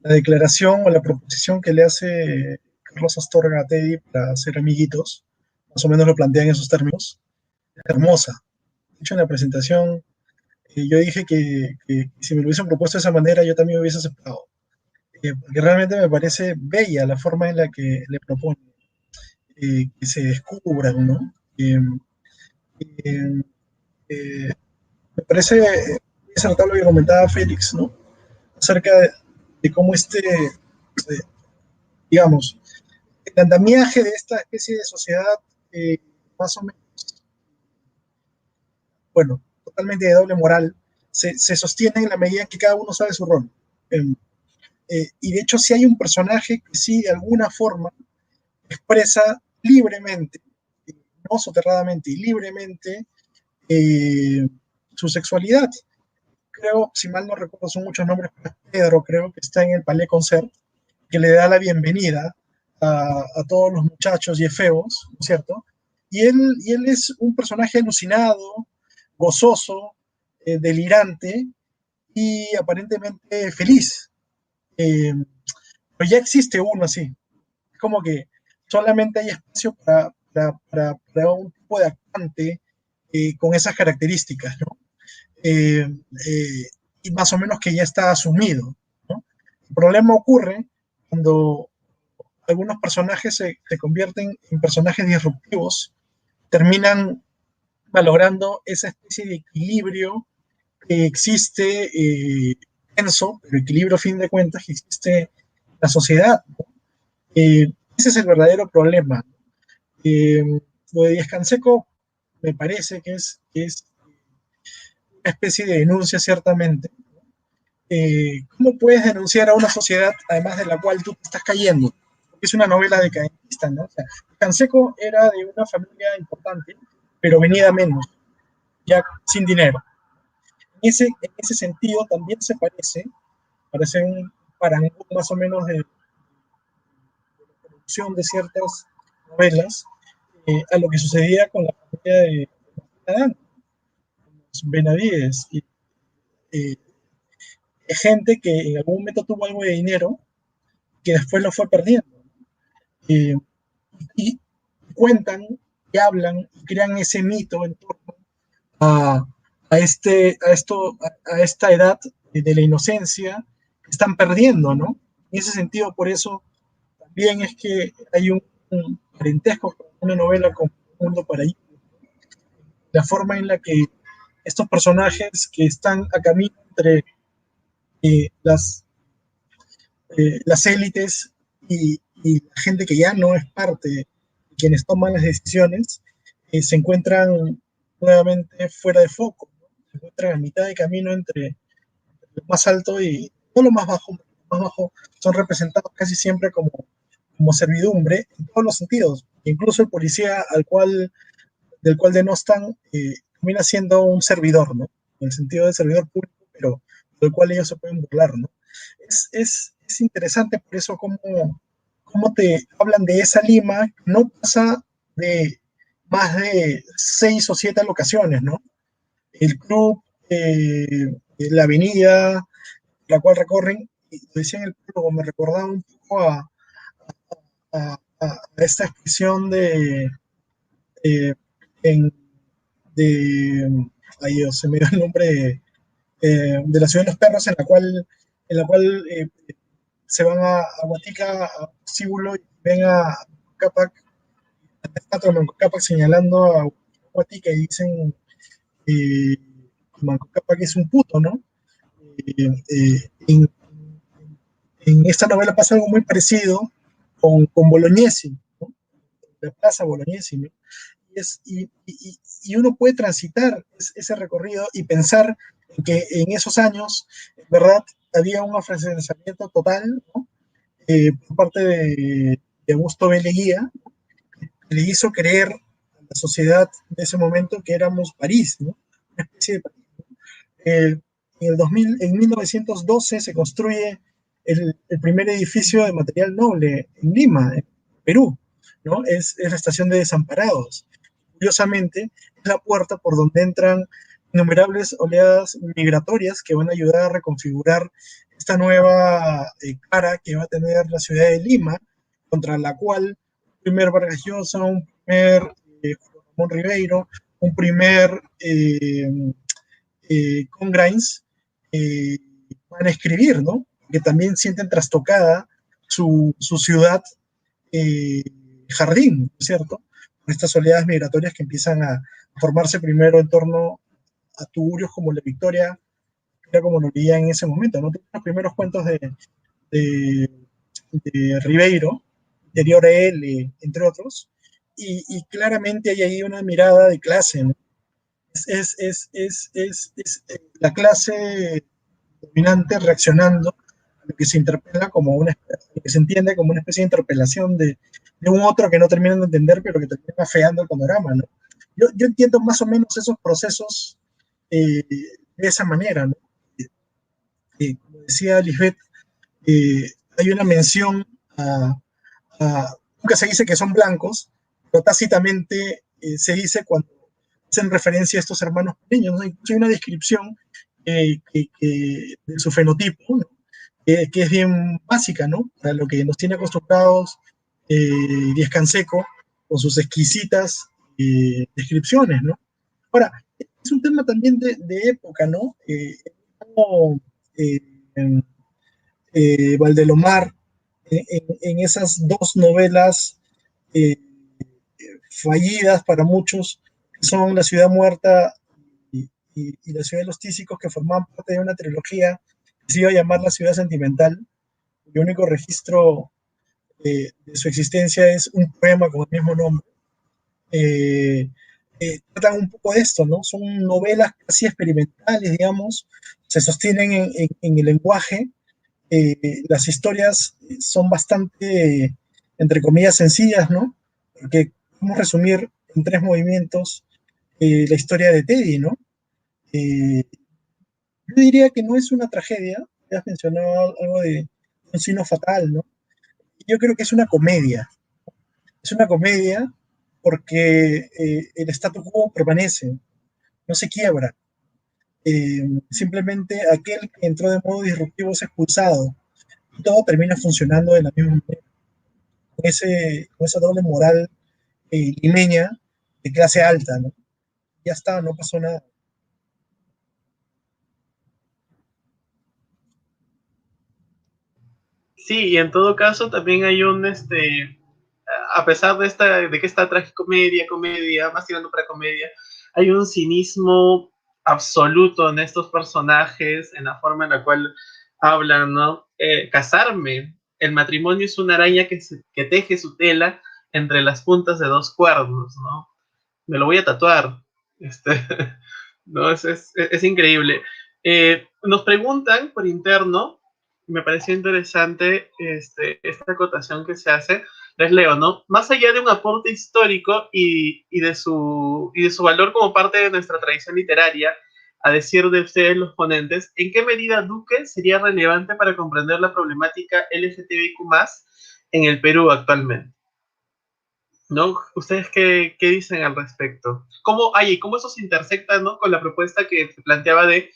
La declaración o la proposición que le hace Carlos Astorga a Teddy para ser amiguitos, más o menos lo plantea en esos términos, es hermosa. De hecho, en la presentación yo dije que si me lo hubiesen propuesto de esa manera, yo también hubiese aceptado. Porque realmente me parece bella la forma en la que le propone que se descubran, ¿no? Eh, eh, Me parece acertado lo que comentaba Félix, ¿no? Acerca de cómo digamos, el andamiaje de esta especie de sociedad, más o menos, bueno, totalmente de doble moral, se sostiene en la medida en que cada uno sabe su rol. Y de hecho, si hay un personaje que sí, de alguna forma, expresa libremente, no soterradamente, y libremente su sexualidad. Creo, si mal no recuerdo, son muchos nombres, Pedro creo que está en el Palais Concert, que le da la bienvenida a todos los muchachos y efebos, ¿no es cierto? Y él es un personaje alucinado, gozoso, delirante y aparentemente feliz. Pero ya existe uno así. Es como que solamente hay espacio para un tipo de actuante con esas características, ¿no? Y más o menos que ya está asumido, ¿no? El problema ocurre cuando algunos personajes se convierten en personajes disruptivos, terminan valorando esa especie de equilibrio que existe, tenso, pero equilibrio a fin de cuentas que existe en la sociedad, ¿no? Ese es el verdadero problema. Lo de Díaz Canseco me parece que es una especie de denuncia ciertamente. ¿Cómo puedes denunciar a una sociedad además de la cual tú te estás cayendo? Porque es una novela decadentista, ¿no? O sea, Canseco era de una familia importante, pero venida menos, ya sin dinero. En ese sentido también parece un parangón más o menos de producción de ciertas novelas a lo que sucedía con la familia de Adán, los Benavides, y gente que en algún momento tuvo algo de dinero que después lo fue perdiendo. Eh, y cuentan, y hablan, y crean ese mito en torno a, a esta edad de la inocencia que están perdiendo, ¿no? En ese sentido, por eso también es que hay un parentesco con una novela como Mundo para Ir. La forma en la que estos personajes que están a camino entre eh, las, las élites y la gente que ya no es parte de quienes toman las decisiones, se encuentran nuevamente fuera de foco, ¿no? Se encuentran a mitad de camino entre lo más alto y todo lo más bajo. Lo más bajo son representados casi siempre como servidumbre en todos los sentidos. Incluso el policía del cual denostan termina siendo un servidor, ¿no? En el sentido de servidor público, pero del cual ellos se pueden burlar, ¿no? Es interesante por eso cómo te hablan de esa Lima que no pasa de más de 6 o 7 locaciones, ¿no? El club, la avenida, la cual recorren, y lo decía en el prólogo, me recordaba un poco a esta expresión eh, en, ahí se me dio el nombre, de la ciudad de los perros, en la cual se van a Guatica, a Síbulo, y ven a Capac, Capac señalando a Guatica y dicen Manco Capac es un puto, ¿no? En, en esta novela pasa algo muy parecido con Bolognesi, ¿no? La plaza Bolognesi, ¿no? Y uno puede transitar ese recorrido y pensar que en esos años, en verdad, había un afrancesamiento total, ¿no? Por parte de Augusto B. Leguía, que le hizo creer sociedad de ese momento, que éramos París, ¿no? Una especie de París. En 1912 se construye el primer edificio de material noble en Lima, en Perú, ¿no? Es la estación de Desamparados. Curiosamente, es la puerta por donde entran innumerables oleadas migratorias que van a ayudar a reconfigurar esta nueva cara que va a tener la ciudad de Lima, contra la cual un primer Vargas Llosa, un primer Ramón Ribeiro, un primer Congrains van a escribir, ¿no? Que también sienten trastocada su ciudad jardín, ¿cierto? Estas oleadas migratorias que empiezan a formarse primero en torno a tugurios como la Victoria, era como lo leía en ese momento, ¿no? Los primeros cuentos de Ribeiro, interior a él, entre otros, y claramente hay ahí una mirada de clase, ¿no? Es la clase dominante reaccionando a lo que se interpela como lo que se entiende como una especie de interpelación de un otro que no terminan de entender, pero que termina afeando el panorama, ¿no? Yo entiendo más o menos esos procesos de esa manera, ¿no? Como decía Lisbeth, hay una mención nunca se dice que son blancos, pero tácitamente se dice cuando hacen referencia a estos hermanos pequeños, ¿no? Incluso hay una descripción de su fenotipo, ¿no? Que es bien básica, ¿no? Para lo que nos tiene acostumbrados Díez Canseco con sus exquisitas descripciones, ¿no? Ahora, es un tema también de época, ¿no? Como Valdelomar, en esas dos novelas fallidas para muchos, que son La ciudad muerta y La ciudad de los tísicos, que formaban parte de una trilogía que se iba a llamar La ciudad sentimental. El único registro de su existencia es un poema con el mismo nombre. Tratan un poco de esto, ¿no? Son novelas casi experimentales, digamos, se sostienen en el lenguaje. Las historias son bastante, entre comillas, sencillas, ¿no? Porque podemos resumir en 3 movimientos la historia de Teddy, ¿no? Yo diría que no es una tragedia, ya has mencionado algo de un signo fatal, ¿no? Yo creo que es una comedia. Es una comedia porque el statu quo permanece, no se quiebra. Simplemente aquel que entró de modo disruptivo es expulsado. Y todo termina funcionando de la misma manera. Con esa doble moral limeña de clase alta, ¿no? Ya está, no pasó nada. Sí, y en todo caso también hay a pesar de que esta tragicomedia, comedia, más tirando para comedia, hay un cinismo absoluto en estos personajes, en la forma en la cual hablan, ¿no? Casarme, el matrimonio es una araña que teje su tela entre las puntas de 2 cuernos, ¿no? Me lo voy a tatuar. No, es increíble. Nos preguntan por interno, me pareció interesante esta acotación que se hace. Les leo, ¿no? Más allá de un aporte histórico y de su valor como parte de nuestra tradición literaria, a decir de ustedes los ponentes, ¿en qué medida Duque sería relevante para comprender la problemática LGTBIQ+, en el Perú actualmente? ¿No? ¿Ustedes qué dicen al respecto? ¿Cómo eso se intersecta, ¿no? Con la propuesta que se planteaba de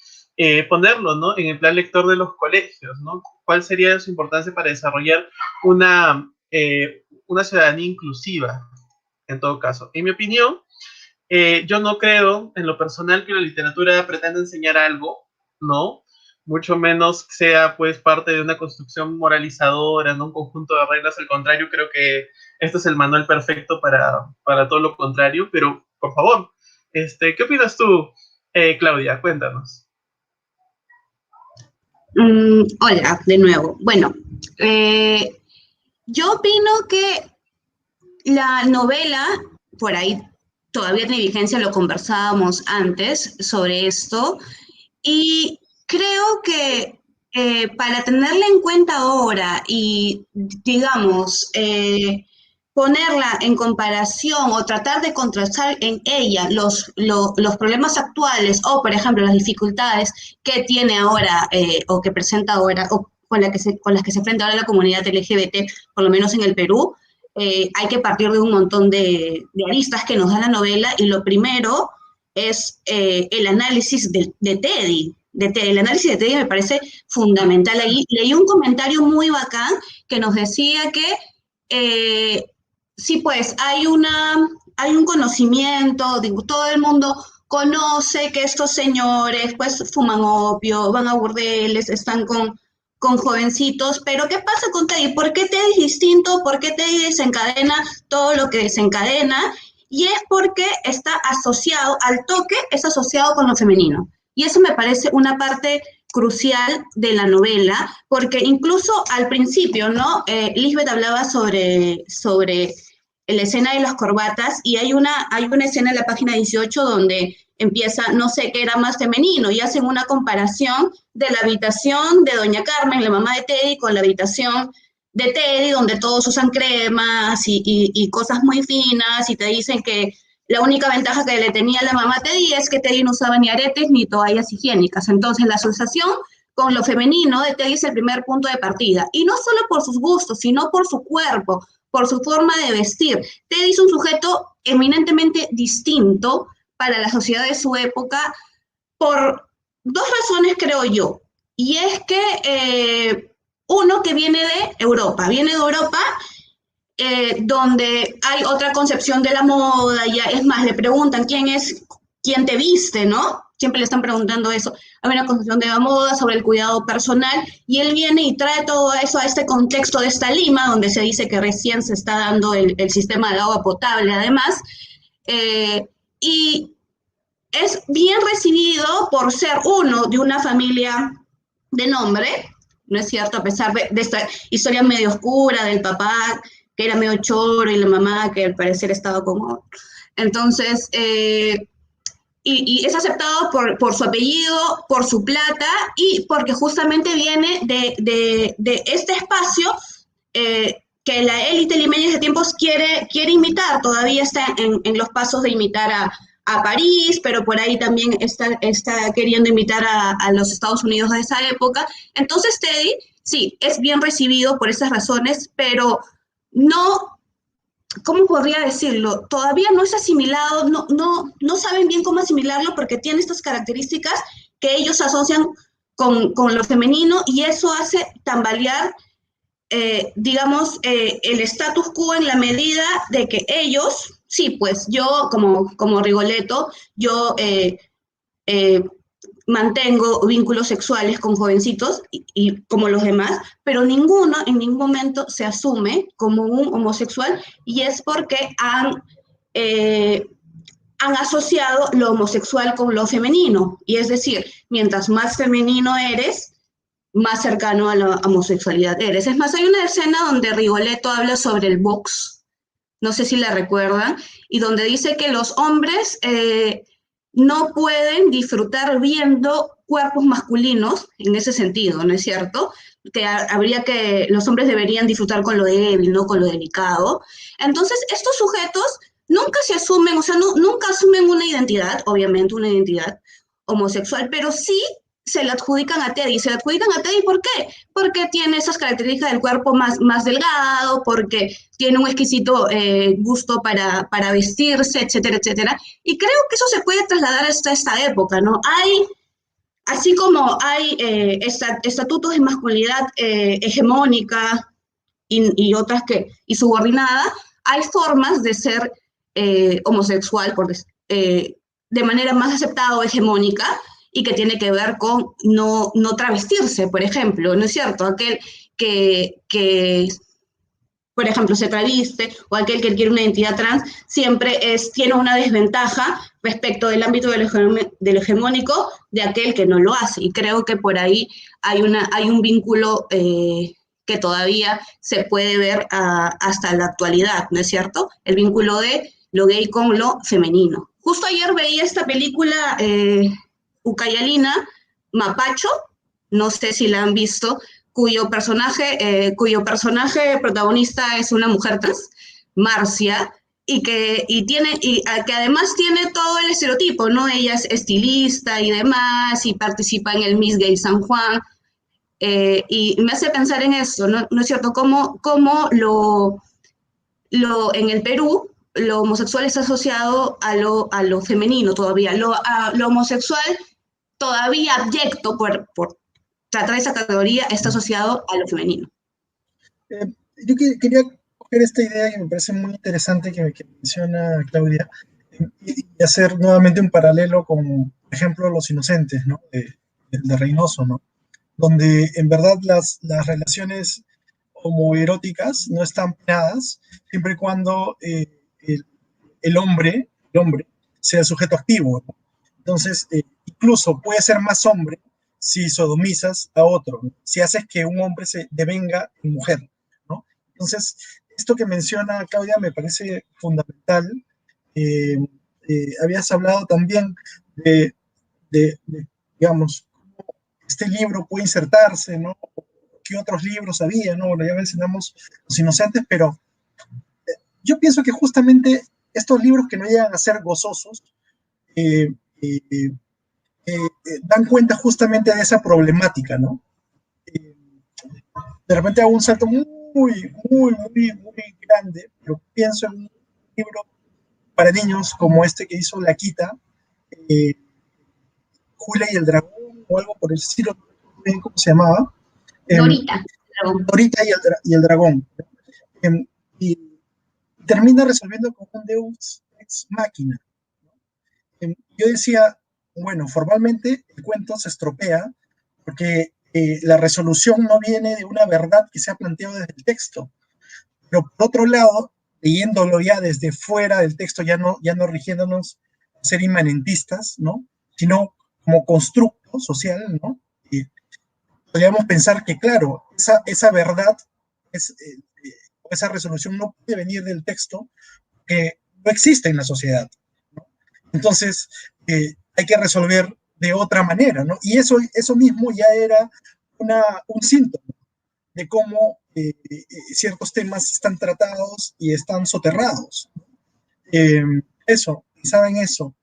ponerlo, ¿no? En el plan lector de los colegios, ¿no? ¿Cuál sería su importancia para desarrollar una ciudadanía inclusiva, en todo caso? En mi opinión, yo no creo, en lo personal, que la literatura pretenda enseñar algo, ¿no? Mucho menos sea, pues, parte de una construcción moralizadora, ¿no? Un conjunto de reglas. Al contrario, creo que este es el manual perfecto para todo lo contrario. Pero, por favor, ¿qué opinas tú, Claudia? Cuéntanos. Hola, de nuevo. Bueno, yo opino que la novela, por ahí todavía tiene vigencia, lo conversábamos antes sobre esto, y creo que para tenerla en cuenta ahora y, digamos, ponerla en comparación o tratar de contrastar en ella los problemas actuales o, por ejemplo, las dificultades que tiene ahora o que presenta ahora o con las que se enfrenta ahora la comunidad LGBT, por lo menos en el Perú, hay que partir de un montón de aristas que nos da la novela, y lo primero es el análisis de Teddy. El análisis de Teddy me parece fundamental. Ahí leí un comentario muy bacán que nos decía que sí, pues hay un conocimiento, digo, todo el mundo conoce que estos señores pues fuman opio, van a burdeles, están con jovencitos, pero ¿qué pasa con Teddy? ¿Por qué Teddy es distinto? ¿Por qué Teddy desencadena todo lo que desencadena? Y es porque está asociado, al toque es asociado con lo femenino. Y eso me parece una parte crucial de la novela, porque incluso al principio, ¿no? Lisbeth hablaba sobre la escena de las corbatas, y hay una escena en la página 18 donde empieza, no sé qué era más femenino, y hacen una comparación de la habitación de Doña Carmen, la mamá de Teddy, con la habitación de Teddy, donde todos usan cremas y cosas muy finas, y te dicen que la única ventaja que le tenía la mamá a Teddy es que Teddy no usaba ni aretes ni toallas higiénicas. Entonces, la asociación con lo femenino de Teddy es el primer punto de partida. Y no solo por sus gustos, sino por su cuerpo, por su forma de vestir. Teddy es un sujeto eminentemente distinto para la sociedad de su época por dos razones, creo yo. Y es que uno, que viene de Europa, donde hay otra concepción de la moda, ya es más, le preguntan quién te viste, ¿no? Siempre le están preguntando eso. Hay una concepción de la moda, sobre el cuidado personal, y él viene y trae todo eso a este contexto de esta Lima, donde se dice que recién se está dando el sistema de agua potable, además, y es bien recibido por ser uno de una familia de nombre, ¿no es cierto? A pesar de esta historia medio oscura del papá, que era medio choro, y la mamá, que al parecer estaba como... Entonces, y es aceptado por su apellido, por su plata, y porque justamente viene de este espacio que la élite limeña de tiempos quiere imitar. Todavía está en los pasos de imitar a París, pero por ahí también está queriendo imitar a los Estados Unidos de esa época. Entonces Teddy, sí, es bien recibido por esas razones, pero no, ¿cómo podría decirlo? Todavía no es asimilado, no saben bien cómo asimilarlo, porque tiene estas características que ellos asocian con lo femenino, y eso hace tambalear, digamos, el status quo, en la medida de que ellos, sí, pues yo como Rigoletto, yo mantengo vínculos sexuales con jovencitos y como los demás, pero ninguno en ningún momento se asume como un homosexual, y es porque han asociado lo homosexual con lo femenino, y es decir, mientras más femenino eres, más cercano a la homosexualidad eres. Es más, hay una escena donde Rigoletto habla sobre el box, no sé si la recuerdan, y donde dice que los hombres no pueden disfrutar viendo cuerpos masculinos en ese sentido, ¿no es cierto? Que los hombres deberían disfrutar con lo débil, no con lo delicado. Entonces, estos sujetos nunca se asumen, o sea, nunca asumen una identidad, obviamente una identidad homosexual, pero sí se le adjudican a Teddy. ¿Se le adjudican a Teddy por qué? Porque tiene esas características del cuerpo más delgado, porque tiene un exquisito gusto para vestirse, etcétera, etcétera. Y creo que eso se puede trasladar hasta esta época, ¿no? Así como hay estatutos de masculinidad hegemónica y otras y subordinada, hay formas de ser homosexual de manera más aceptada o hegemónica, y que tiene que ver con no travestirse, por ejemplo, ¿no es cierto? Aquel que por ejemplo, se traviste, o aquel que quiere una identidad trans, siempre tiene una desventaja respecto del ámbito de lo hegemónico de aquel que no lo hace. Y creo que por ahí hay un vínculo que todavía se puede ver hasta la actualidad, ¿no es cierto? El vínculo de lo gay con lo femenino. Justo ayer veía esta película ucayalina, Mapacho, no sé si la han visto, cuyo personaje protagonista es una mujer trans, Marcia, que además tiene todo el estereotipo, ¿no? Ella es estilista y demás, y participa en el Miss Gay San Juan, y me hace pensar en esto, ¿no? ¿No es cierto? Cómo en el Perú lo homosexual está asociado a lo femenino todavía, lo homosexual todavía abyecto por tratar esa categoría está asociado a lo femenino. Yo quería coger esta idea que me parece muy interesante que menciona Claudia y hacer nuevamente un paralelo con, por ejemplo, Los Inocentes, ¿no? de Reynoso, ¿no? Donde en verdad las relaciones homoeróticas no están penadas siempre y cuando el hombre sea sujeto activo, ¿no? Entonces, incluso puede ser más hombre si sodomizas a otro, ¿no? Si haces que un hombre se devenga en mujer, ¿no? Entonces, esto que menciona Claudia me parece fundamental. Habías hablado también de, digamos, cómo este libro puede insertarse, ¿no? ¿Qué otros libros había, ¿no? Bueno, ya mencionamos Los Inocentes, pero yo pienso que justamente estos libros que no llegan a ser gozosos dan cuenta justamente de esa problemática, ¿no? De repente hago un salto muy grande, pero pienso en un libro para niños como este que hizo Laquita, Julia y el Dragón, o algo por el estilo, no sé cómo se llamaba. Dorita. Dorita y el Dragón. Y termina resolviendo con un Deus ex machina. Yo decía, bueno, formalmente el cuento se estropea porque la resolución no viene de una verdad que se ha planteado desde el texto. Pero por otro lado, leyéndolo ya desde fuera del texto, ya no rigiéndonos a ser inmanentistas, ¿no? Sino como constructo social, ¿no? Y podríamos pensar que, claro, esa verdad, esa resolución no puede venir del texto, que no existe en la sociedad, ¿no? Entonces, hay que resolver de otra manera, ¿no? Y eso mismo ya era un síntoma de cómo ciertos temas están tratados y están soterrados. Eso, ¿saben eso?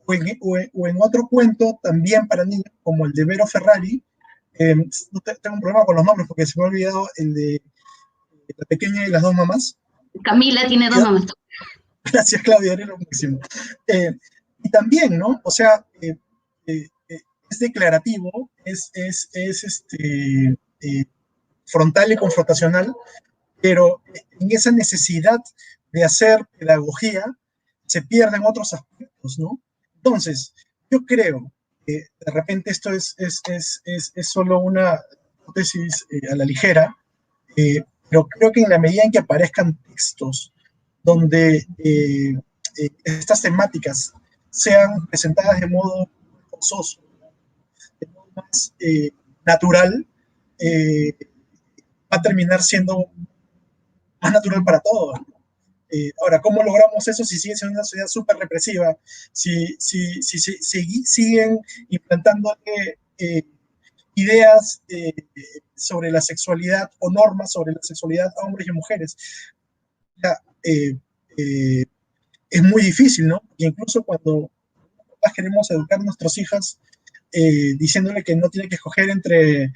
O en otro cuento, también para niños, como el de Vero Ferrari, tengo un problema con los nombres porque se me ha olvidado el de La Pequeña y las Dos Mamás. Camila tiene dos mamás. Gracias, Claudia, eres lo máximo. Y también, ¿no? O sea, es declarativo, es frontal y confrontacional, pero en esa necesidad de hacer pedagogía se pierden otros aspectos, ¿no? Entonces, yo creo que de repente esto es solo una hipótesis a la ligera, pero creo que en la medida en que aparezcan textos donde estas temáticas sean presentadas de modo gozoso, de modo más natural, va a terminar siendo más natural para todos, ¿no? Ahora, ¿cómo logramos eso si sigue siendo una sociedad súper represiva? Si siguen implantando ideas sobre la sexualidad o normas sobre la sexualidad a hombres y mujeres. Ya, es muy difícil, ¿no? Y incluso cuando queremos educar a nuestras hijas diciéndole que no tiene que escoger entre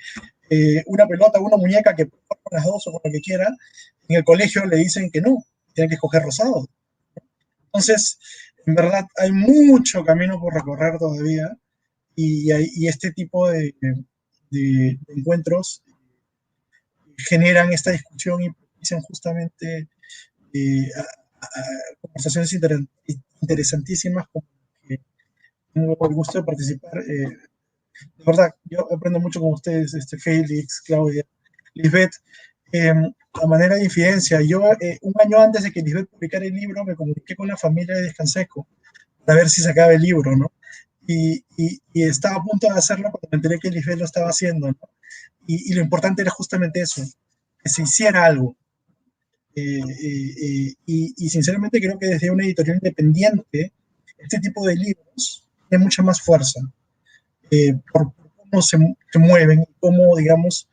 una pelota o una muñeca, que puede jugar con las dos o con lo que quiera, en el colegio le dicen que no, tiene que escoger rosado. Entonces, en verdad, hay mucho camino por recorrer todavía y este tipo de encuentros generan esta discusión y propician justamente conversaciones interesantísimas como que tengo el gusto de participar. De verdad, yo aprendo mucho con ustedes, Félix, Claudia, Lisbeth. A manera de infidencia, yo un año antes de que Lisbeth publicara el libro me comuniqué con la familia de Descanseco para ver si sacaba el libro, ¿no? Y estaba a punto de hacerlo cuando me enteré que Lisbeth lo estaba haciendo, ¿no? Y lo importante era justamente eso, que se hiciera algo. Y sinceramente creo que desde una editorial independiente este tipo de libros tiene mucha más fuerza por cómo se mueven, cómo, digamos,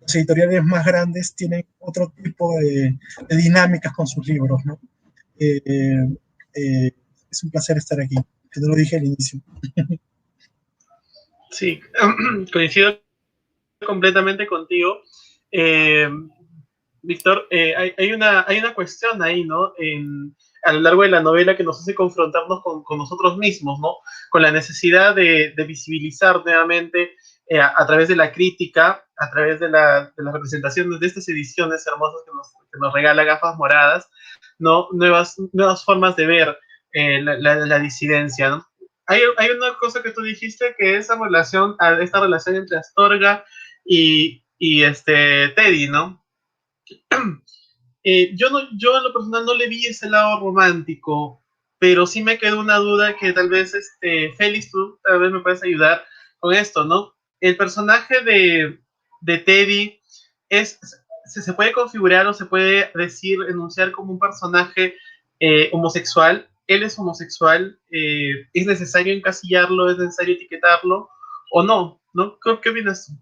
Los editoriales más grandes tienen otro tipo de dinámicas con sus libros, ¿no? Es un placer estar aquí, que no lo dije al inicio. Sí, coincido completamente contigo. Víctor, hay una cuestión ahí, ¿no? A lo largo de la novela que nos hace confrontarnos con nosotros mismos, ¿no? Con la necesidad de visibilizar nuevamente a través de la crítica, a través de las representaciones de estas ediciones hermosas que nos regala Gafas Moradas, ¿no? Nuevas formas de ver la disidencia, ¿no? Hay una cosa que tú dijiste que es esta relación entre Astorga y Teddy, ¿no? Yo en lo personal no le vi ese lado romántico, pero sí me quedó una duda que tal vez Félix, tú tal vez me puedes ayudar con esto, ¿no? El personaje de Teddy se puede configurar o se puede enunciar como un personaje homosexual. Él es homosexual, ¿es necesario encasillarlo, es necesario etiquetarlo o no? ¿No? ¿Qué opinas tú?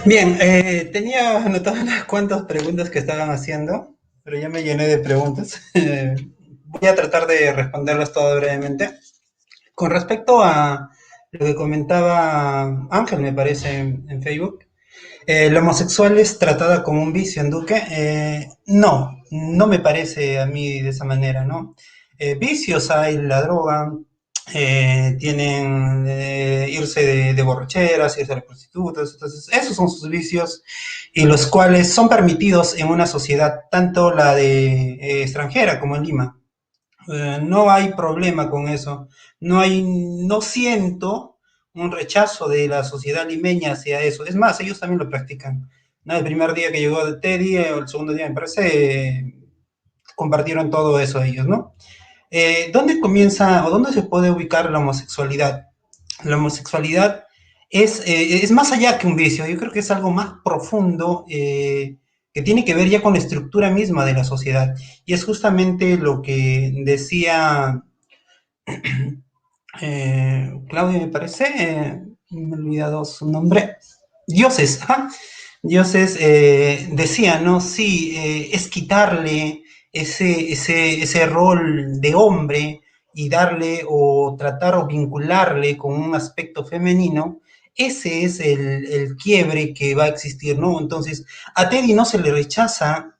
Bien, tenía anotadas unas cuantas preguntas que estaban haciendo, pero ya me llené de preguntas. Voy a tratar de responderlas todas brevemente. Con respecto a lo que comentaba Ángel, me parece, en Facebook, ¿la homosexual es tratada como un vicio en Duque? No, no me parece a mí de esa manera, ¿no? Vicios hay, la droga, tienen irse de borracheras, irse a las prostitutas, entonces esos son sus vicios y los cuales son permitidos en una sociedad, tanto la de extranjera como en Lima. No hay problema con eso. No siento un rechazo de la sociedad limeña hacia eso. Es más, ellos también lo practican. ¿No? El primer día que llegó de Teddy, o el segundo día, me parece, compartieron todo eso ellos, ¿no? ¿Dónde comienza o dónde se puede ubicar la homosexualidad? La homosexualidad es más allá que un vicio. Yo creo que es algo más profundo que tiene que ver ya con la estructura misma de la sociedad. Y es justamente lo que decía Claudio, me parece, me he olvidado su nombre, Dioses, ¿ah? Dioses decía, ¿no? Sí, es quitarle ese rol de hombre y darle o tratar o vincularle con un aspecto femenino. Ese es el quiebre que va a existir, ¿no? Entonces, a Teddy no se le rechaza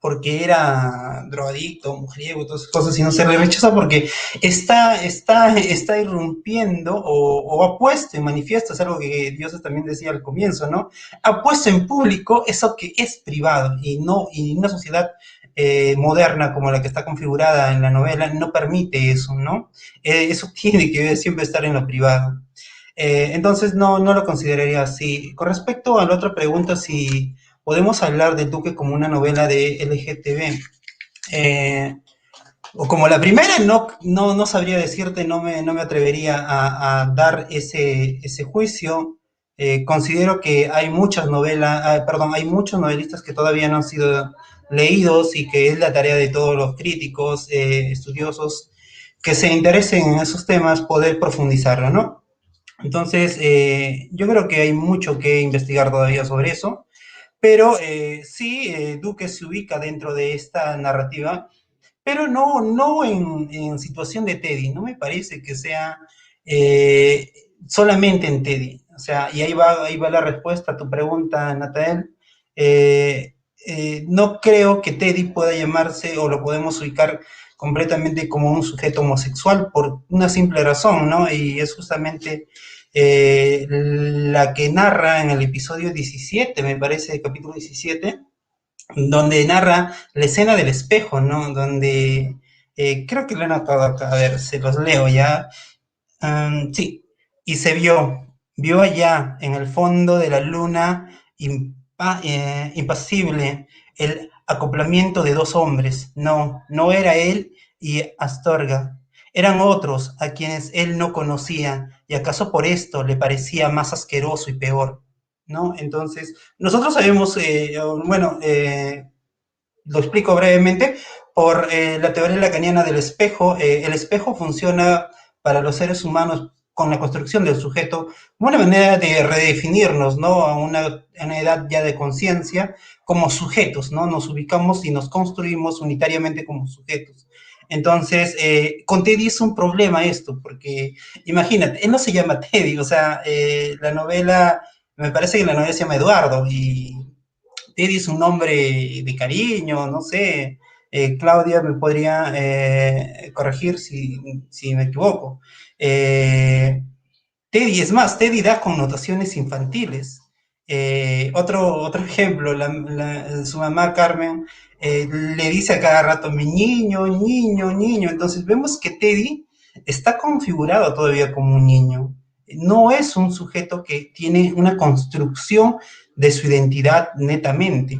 porque era drogadicto, mujeriego, todas esas cosas, sino se le rechaza porque está irrumpiendo o ha puesto en manifiesto, es algo que Dios también decía al comienzo, ¿no? Ha puesto en público eso que es privado y una sociedad moderna como la que está configurada en la novela no permite eso, ¿no? Eso tiene que siempre estar en lo privado. Entonces no lo consideraría así. Con respecto a la otra pregunta, si podemos hablar de Duque como una novela de LGTB. O como la primera, no sabría decirte, no me atrevería a dar ese juicio. Considero que hay muchos novelistas que todavía no han sido leídos y que es la tarea de todos los críticos, estudiosos, que se interesen en esos temas, poder profundizarlo, ¿no? Entonces, yo creo que hay mucho que investigar todavía sobre eso. Pero sí, Duque se ubica dentro de esta narrativa, pero no en situación de Teddy. No me parece que sea solamente en Teddy. O sea, y ahí va la respuesta a tu pregunta, Natael. No creo que Teddy pueda llamarse o lo podemos ubicar completamente como un sujeto homosexual por una simple razón, ¿no? Y es justamente la que narra en el episodio 17, me parece, capítulo 17, donde narra la escena del espejo, ¿no? Donde creo que lo he notado acá, a ver, se los leo ya. Sí, y se vio allá en el fondo de la luna impasible el acoplamiento de dos hombres. No era él y Astorga. Eran otros a quienes él no conocía, y acaso por esto le parecía más asqueroso y peor, ¿no? Entonces, nosotros sabemos, lo explico brevemente, por la teoría lacaniana del espejo. El espejo funciona para los seres humanos con la construcción del sujeto, como una manera de redefinirnos, ¿no? A una edad ya de conciencia, como sujetos, ¿no? Nos ubicamos y nos construimos unitariamente como sujetos. Entonces, con Teddy es un problema esto, porque imagínate, él no se llama Teddy, o sea, la novela, me parece que la novela se llama Eduardo, y Teddy es un nombre de cariño, no sé, Claudia me podría corregir si me equivoco. Teddy, es más, Teddy da connotaciones infantiles. Otro ejemplo, su mamá Carmen le dice a cada rato, mi niño, niño, niño. Entonces vemos que Teddy está configurado todavía como un niño. No es un sujeto que tiene una construcción de su identidad netamente,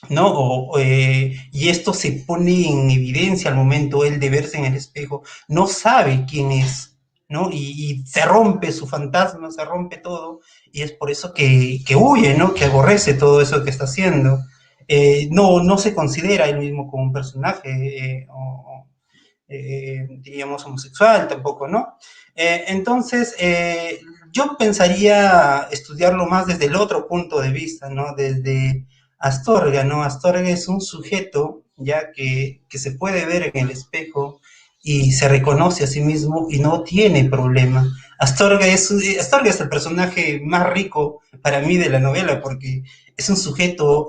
¿no? Y esto se pone en evidencia al momento él de verse en el espejo. No sabe quién es, ¿no? Y se rompe su fantasma, se rompe todo, y es por eso que huye, ¿no? Que aborrece todo eso que está haciendo. No se considera él mismo como un personaje, diríamos, homosexual tampoco, ¿no? Entonces, yo pensaría estudiarlo más desde el otro punto de vista, ¿no? Desde Astorga, ¿no? Astorga es un sujeto ya que se puede ver en el espejo y se reconoce a sí mismo y no tiene problema. Astorga es el personaje más rico para mí de la novela porque es un sujeto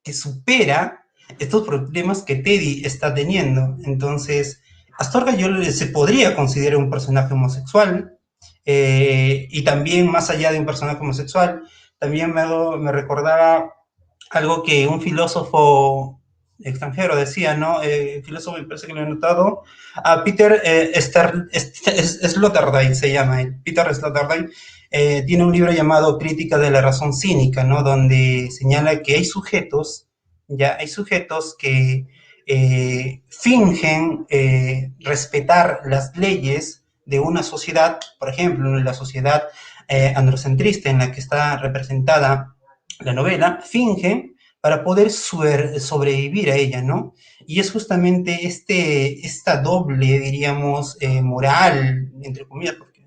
que supera estos problemas que Teddy está teniendo. Entonces, Astorga se podría considerar un personaje homosexual, y también más allá de un personaje homosexual, también me recordaba algo que un filósofo extranjero decía, ¿no? Filósofo, me parece que lo he notado, a Peter Sloterdijk se llama él. Peter Sloterdijk tiene un libro llamado Crítica de la razón cínica, ¿no? Donde señala que hay sujetos que fingen respetar las leyes de una sociedad, por ejemplo, la sociedad androcentrista en la que está representada la novela, fingen para poder sobrevivir a ella, ¿no? Y es justamente esta doble, diríamos, moral, entre comillas, porque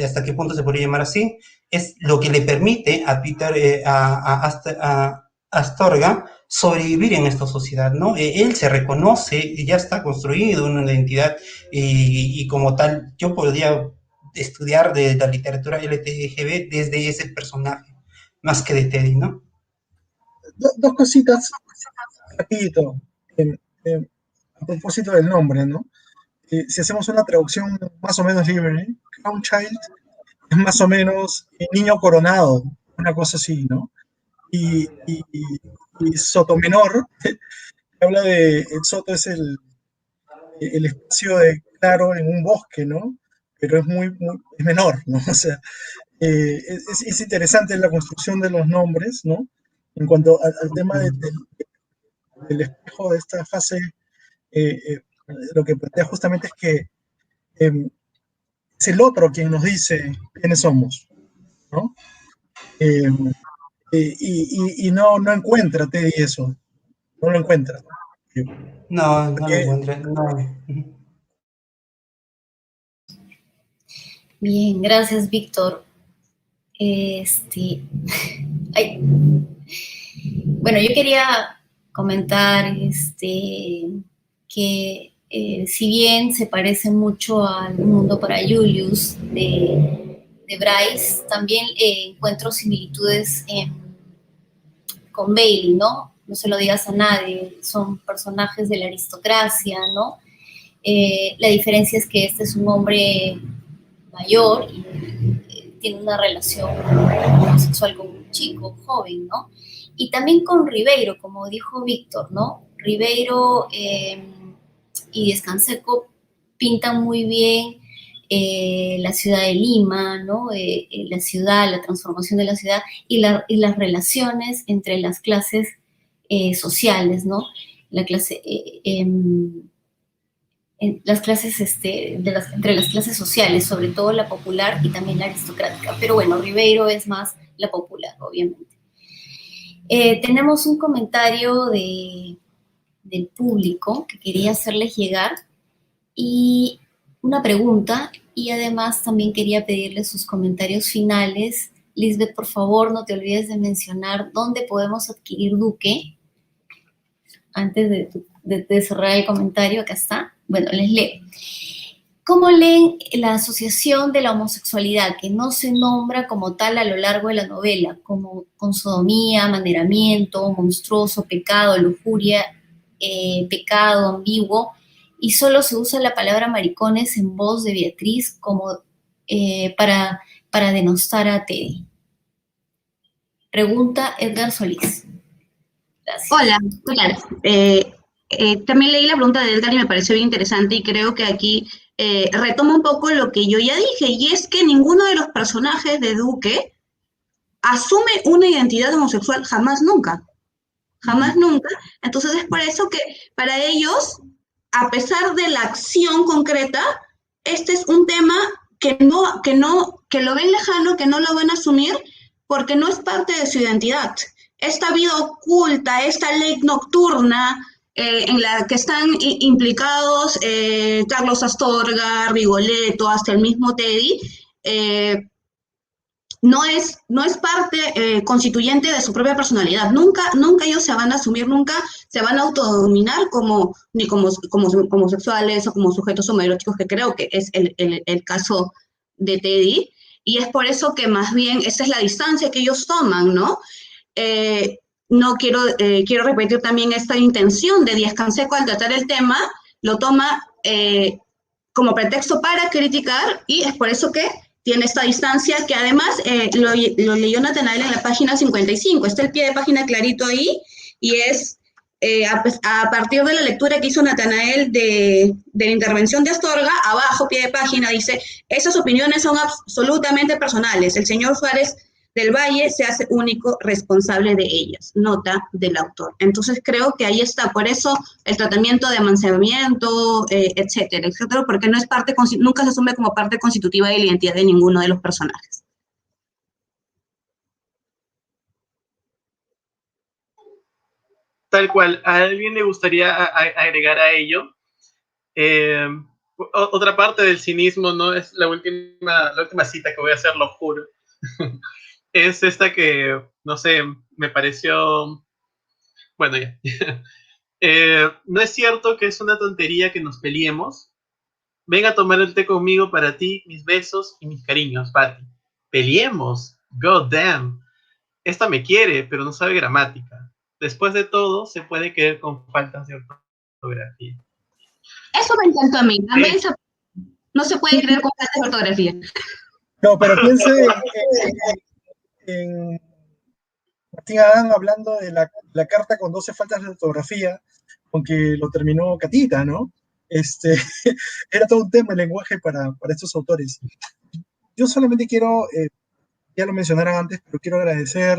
hasta qué punto se podría llamar así, es lo que le permite a Peter, a Astorga, sobrevivir en esta sociedad, ¿no? Él se reconoce, ya está construido una identidad y como tal, yo podría estudiar de la literatura LTGB desde ese personaje, más que de Teddy, ¿no? Dos cositas, rapidito, a propósito del nombre, ¿no? Si hacemos una traducción más o menos libre, Crown Child es más o menos niño coronado, una cosa así, ¿no? Y Sotomenor habla de, el Soto es el espacio de claro en un bosque, ¿no? Pero es es menor, ¿no? O sea, es interesante la construcción de los nombres, ¿no? En cuanto al tema del espejo de esta fase, lo que plantea justamente es que es el otro quien nos dice quiénes somos, ¿no? Y no encuentra Teddy eso, no lo encuentra. No lo encuentra, no. Bien, gracias, Víctor. Bueno, yo quería comentar que si bien se parece mucho al Mundo para Julius de Bryce, también encuentro similitudes con Bailey, ¿no? No se lo digas a nadie, son personajes de la aristocracia, ¿no? La diferencia es que este es un hombre mayor y tiene una relación sexual con un chico joven, ¿no? Y también con Ribeiro, como dijo Víctor, ¿no? Ribeiro y Descanseco pintan muy bien la ciudad de Lima, ¿no? La ciudad, la transformación de la ciudad y las relaciones entre las clases sociales, ¿no? La clase, las clases, entre las clases sociales, sobre todo la popular y también la aristocrática. Pero bueno, Ribeiro es más la popular, obviamente. Tenemos un comentario del público que quería hacerles llegar y una pregunta y además también quería pedirle sus comentarios finales. Lisbeth, por favor, no te olvides de mencionar dónde podemos adquirir Duque. Antes de cerrar el comentario, acá está. Bueno, les leo. ¿Cómo leen la asociación de la homosexualidad, que no se nombra como tal a lo largo de la novela, como con sodomía, amaneramiento, monstruoso, pecado, lujuria, pecado, ambiguo, y solo se usa la palabra maricones en voz de Beatriz como para denostar a Teddy? Pregunta Edgar Solís. Gracias. Hola, claro. También leí la pregunta de Edgar y me pareció bien interesante y creo que aquí retoma un poco lo que yo ya dije, y es que ninguno de los personajes de Duque asume una identidad homosexual jamás nunca. Jamás nunca. Entonces es por eso que para ellos, a pesar de la acción concreta, este es un tema que lo ven lejano, que no lo van a asumir, porque no es parte de su identidad. Esta vida oculta, esta ley nocturna en la que están implicados Carlos Astorga, Rigoletto, hasta el mismo Teddy, no es parte constituyente de su propia personalidad. Nunca ellos se van a asumir, nunca se van a autodominar ni como homosexuales o como sujetos homoeróticos, que creo que es el caso de Teddy. Y es por eso que más bien esa es la distancia que ellos toman, ¿no? No quiero repetir también esta intención de Díaz Canseco al tratar el tema, lo toma como pretexto para criticar, y es por eso que tiene esta distancia, que además lo leyó Natanael en la página 55, está el pie de página clarito ahí, y es a partir de la lectura que hizo Natanael de la intervención de Astorga, abajo, pie de página, dice: esas opiniones son absolutamente personales, el señor Suárez del Valle se hace único responsable de ellas, nota del autor. Entonces creo que ahí está, por eso el tratamiento de amancebamiento, etcétera, etcétera, porque no es nunca se asume como parte constitutiva de la identidad de ninguno de los personajes. Tal cual, ¿a alguien le gustaría agregar a ello? Otra parte del cinismo, ¿no? Es la última cita que voy a hacer, lo juro. Es esta que, no sé, me pareció... Bueno, ya. No es cierto que es una tontería que nos peleemos. Ven a tomar el té conmigo, para ti, mis besos y mis cariños, Patty. Peleemos. God damn. Esta me quiere, pero no sabe gramática. Después de todo, se puede querer con faltas de ortografía. Eso me encantó a mí. También no se puede creer con faltas de ortografía. No, pero piense en Martín Adán hablando de la carta con 12 faltas de ortografía, aunque lo terminó Catita, ¿no? Era todo un tema el lenguaje para estos autores. Yo solamente quiero, ya lo mencionaron antes, pero quiero agradecer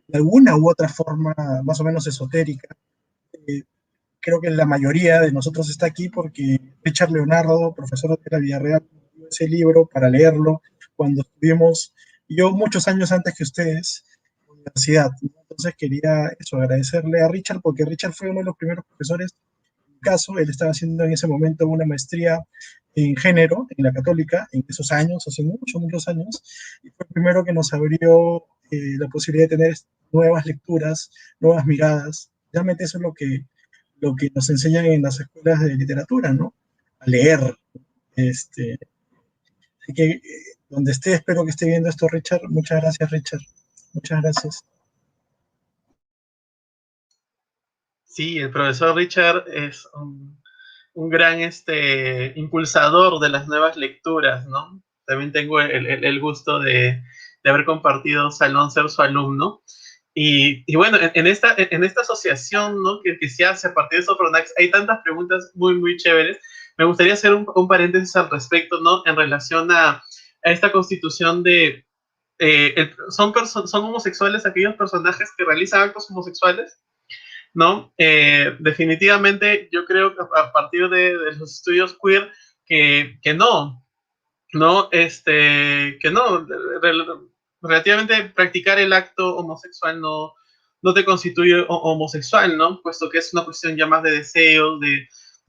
de alguna u otra forma, más o menos esotérica. Creo que la mayoría de nosotros está aquí porque Richard Leonardo, profesor de la Villarreal, dio ese libro para leerlo cuando estuvimos, yo muchos años antes que ustedes, en la universidad. Entonces quería eso, agradecerle a Richard, porque Richard fue uno de los primeros profesores. En mi caso, él estaba haciendo en ese momento una maestría en género en la Católica, en esos años, hace muchos años, y fue el primero que nos abrió la posibilidad de tener nuevas lecturas, nuevas miradas. Realmente eso es lo que nos enseñan en las escuelas de literatura, ¿no? A leer. Así que donde esté, espero que esté viendo esto, Richard. Muchas gracias, Richard. Muchas gracias. Sí, el profesor Richard es un gran impulsador de las nuevas lecturas, ¿no? También tengo el gusto de haber compartido salón, ser su alumno. Y bueno, en esta asociación, ¿no? que se hace a partir de Sopronax, hay tantas preguntas muy, muy chéveres. Me gustaría hacer un paréntesis al respecto, ¿no? En relación a esta constitución de... ¿son homosexuales aquellos personajes que realizan actos homosexuales? ¿No? Definitivamente yo creo que a partir de los estudios queer que no, ¿no? Que no, relativamente practicar el acto homosexual no te constituye homosexual, ¿no? Puesto que es una cuestión ya más de deseos,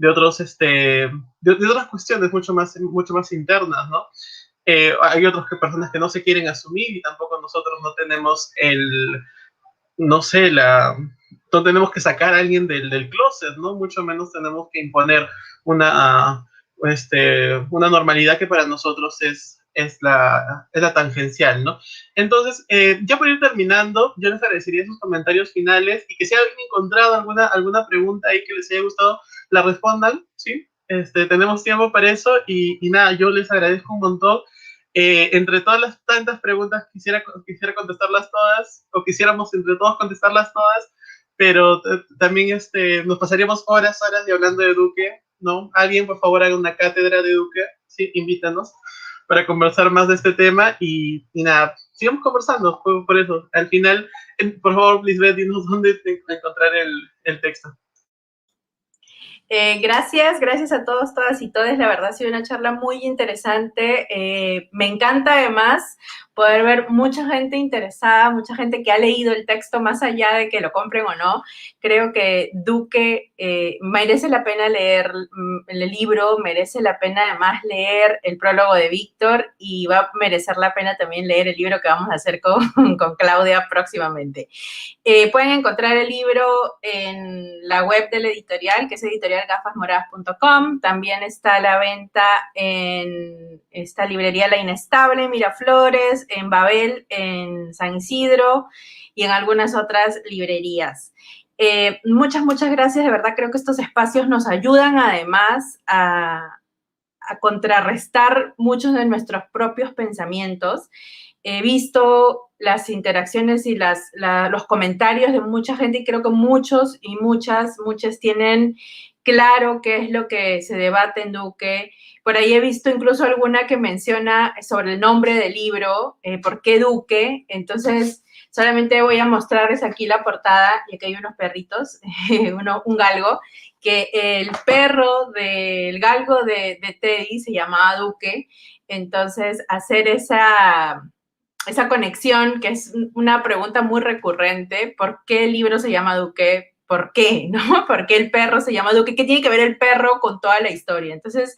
otros, de otras cuestiones mucho más internas, ¿no? Hay personas que no se quieren asumir y tampoco nosotros no tenemos no sé, no tenemos que sacar a alguien del closet, ¿no? Mucho menos tenemos que imponer una, una normalidad que para nosotros es la tangencial, ¿no? Entonces, ya por ir terminando, yo les agradecería sus comentarios finales y que si alguien encontrado alguna pregunta ahí que les haya gustado, la respondan, ¿sí? Tenemos tiempo para eso y nada, yo les agradezco un montón. Entre todas las tantas preguntas quisiera contestarlas todas, o quisiéramos entre todos contestarlas todas, pero también nos pasaríamos horas de hablando de Duque, ¿no? Alguien, por favor, haga una cátedra de Duque, sí, invítanos para conversar más de este tema y nada, sigamos conversando, por eso. Al final, por favor, Lisbeth, dinos dónde encontrar el texto. Gracias a todos, todas y todes. La verdad ha sido una charla muy interesante. Me encanta además poder ver mucha gente interesada, mucha gente que ha leído el texto más allá de que lo compren o no. Creo que Duque merece la pena leer el libro, merece la pena además leer el prólogo de Víctor y va a merecer la pena también leer el libro que vamos a hacer con Claudia próximamente. Pueden encontrar el libro en la web de la editorial, que es editorialgafasmoradas.com. También está a la venta en esta librería La Inestable, Miraflores, en Babel, en San Isidro y en algunas otras librerías. Muchas gracias. De verdad creo que estos espacios nos ayudan además a contrarrestar muchos de nuestros propios pensamientos. He visto las interacciones y los comentarios de mucha gente y creo que muchos y muchas tienen claro qué es lo que se debate en Duque. Por ahí he visto incluso alguna que menciona sobre el nombre del libro, ¿por qué Duque? Entonces, solamente voy a mostrarles aquí la portada, y aquí hay unos perritos, un galgo, que el perro del galgo de Teddy se llamaba Duque. Entonces, hacer esa conexión, que es una pregunta muy recurrente, ¿por qué el libro se llama Duque? ¿Por qué? ¿No? ¿Por qué el perro se llama Duque? ¿Qué tiene que ver el perro con toda la historia? Entonces,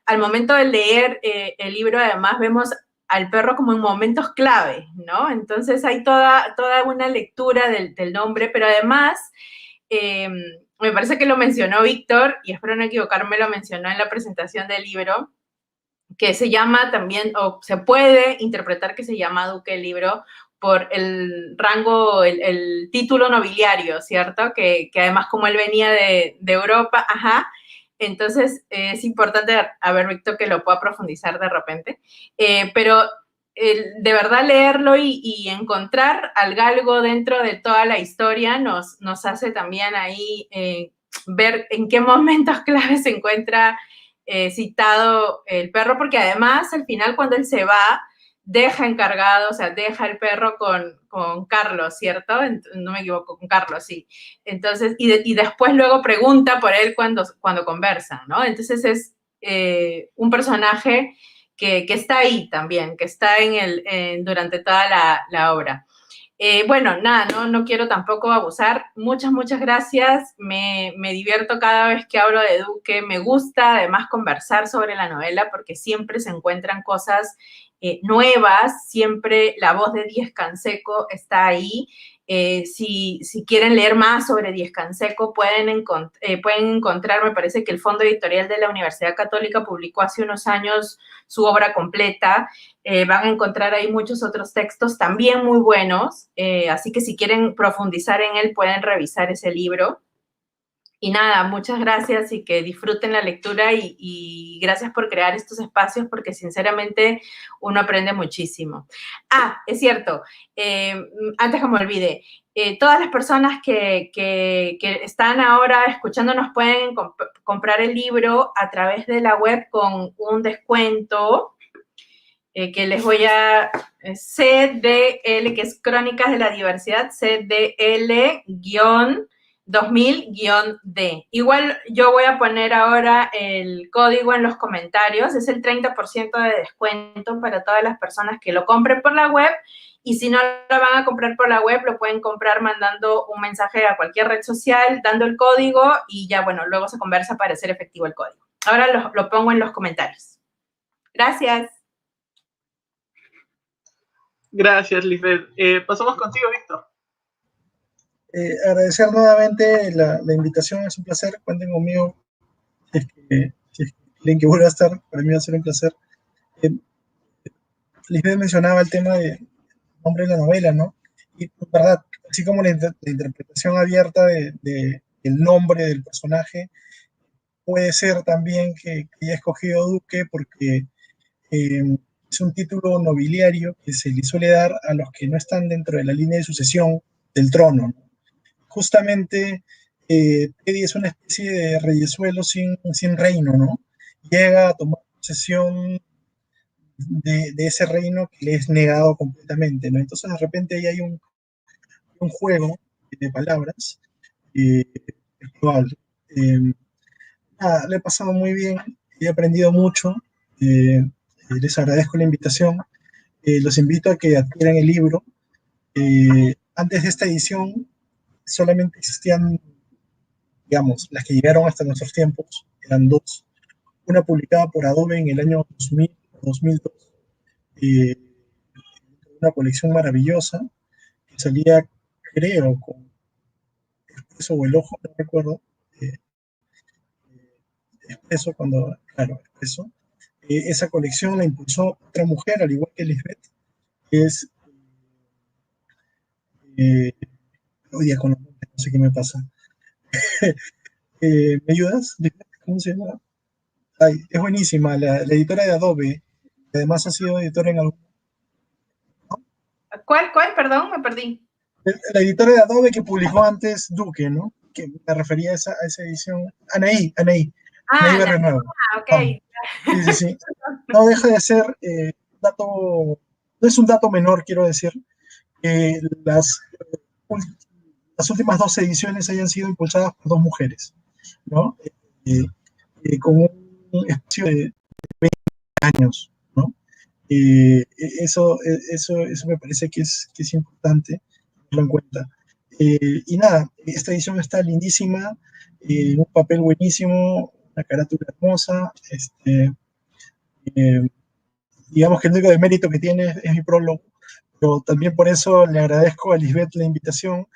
al momento de leer el libro, además, vemos al perro como en momentos clave, ¿no? Entonces, hay toda una lectura del nombre, pero además, me parece que lo mencionó Víctor, y espero no equivocarme, lo mencionó en la presentación del libro, que se llama también, o se puede interpretar que se llama Duque el libro por el rango, el título nobiliario, ¿cierto? Que además como él venía de Europa, entonces es importante, a ver, Víctor, que lo pueda profundizar de repente, pero de verdad leerlo y encontrar al galgo dentro de toda la historia nos hace también ahí ver en qué momentos clave se encuentra citado el perro, porque además al final cuando él se va, deja encargado, o sea, deja el perro con Carlos, ¿cierto? No me equivoco, con Carlos, sí. Entonces, y después luego pregunta por él cuando conversan, ¿no? Entonces es un personaje que está ahí también, que está durante toda la obra. Bueno, nada, no quiero tampoco abusar. Muchas gracias. Me divierto cada vez que hablo de Duque. Me gusta además conversar sobre la novela porque siempre se encuentran cosas nuevas. Siempre la voz de Díez Canseco está ahí. Si quieren leer más sobre Díez Canseco, pueden encontrar, me parece que el Fondo Editorial de la Universidad Católica publicó hace unos años su obra completa. Van a encontrar ahí muchos otros textos también muy buenos, así que si quieren profundizar en él, pueden revisar ese libro. Y nada, muchas gracias y que disfruten la lectura y gracias por crear estos espacios porque sinceramente uno aprende muchísimo. Es cierto, antes que me olvide, todas las personas que están ahora escuchándonos pueden comprar el libro a través de la web con un descuento que les voy a... CDL, que es Crónicas de la Diversidad, CDL-2000-D. Igual yo voy a poner ahora el código en los comentarios, es el 30% de descuento para todas las personas que lo compren por la web y si no lo van a comprar por la web, lo pueden comprar mandando un mensaje a cualquier red social, dando el código, y ya, bueno, luego se conversa para hacer efectivo el código. Ahora lo pongo en los comentarios. Gracias. Gracias, Lisbeth. Pasamos contigo, Víctor. Agradecer nuevamente la invitación, es un placer, cuenten conmigo, si es que quieren que vuelva a estar, para mí va a ser un placer. Lisbeth mencionaba el tema del nombre de la novela, ¿no? Y, verdad, así como la interpretación abierta del nombre del personaje, puede ser también que haya escogido Duque porque es un título nobiliario que se le suele dar a los que no están dentro de la línea de sucesión del trono, ¿no? Justamente Teddy es una especie de reyesuelo sin reino, ¿no? Llega a tomar posesión de ese reino que le es negado completamente, ¿no? Entonces de repente ahí hay un juego de palabras, es probable. Le he pasado muy bien, he aprendido mucho, les agradezco la invitación, los invito a que adquieran el libro. Antes de esta edición solamente existían, digamos, las que llegaron hasta nuestros tiempos, eran dos, una publicada por Adobe en el año 2000 o 2002, una colección maravillosa, que salía, creo, con Expreso o El Ojo, no recuerdo, Expreso cuando, claro, Expreso. Esa colección la impulsó otra mujer, al igual que Lisbeth, que es, hoy día con los nombres, no sé qué me pasa. ¿Me ayudas, Lisbeth? ¿Cómo se llama? Ay, es buenísima, la editora de Adobe, que además ha sido editora en algún... ¿no? ¿Cuál? Perdón, me perdí. La editora de Adobe que publicó antes Duque, ¿no? Que me refería a esa edición. Anaí. Anaí Berrenuevo. Ok. Sí. No deja de ser dato, no es un dato menor, quiero decir, que las últimas dos ediciones hayan sido impulsadas por dos mujeres, ¿no? Con un espacio de 20 años, ¿no? Eso me parece que es importante tenerlo en cuenta. Y nada, esta edición está lindísima, un papel buenísimo, una carátula hermosa, digamos que el único demérito que tiene es mi prólogo, pero también por eso le agradezco a Lisbeth la invitación.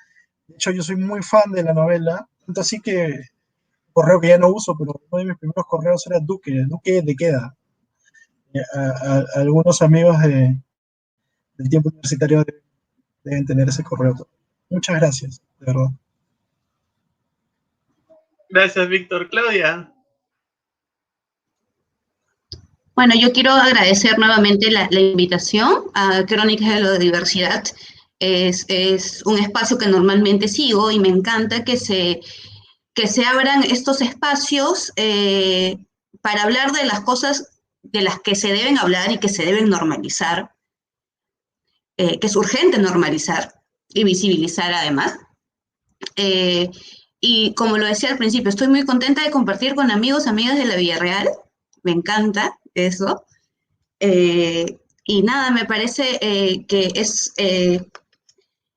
De hecho, yo soy muy fan de la novela, tanto así que correo que ya no uso, pero uno de mis primeros correos era Duque de queda. A algunos amigos del tiempo universitario deben tener ese correo. Muchas gracias, de verdad. Gracias, Víctor. Claudia. Bueno, yo quiero agradecer nuevamente la invitación a Crónicas de la Diversidad. Es un espacio que normalmente sigo y me encanta que se abran estos espacios para hablar de las cosas de las que se deben hablar y que se deben normalizar, que es urgente normalizar y visibilizar además. Y como lo decía al principio, estoy muy contenta de compartir con amigos, amigas de la Villarreal, me encanta eso. Y nada, me parece que es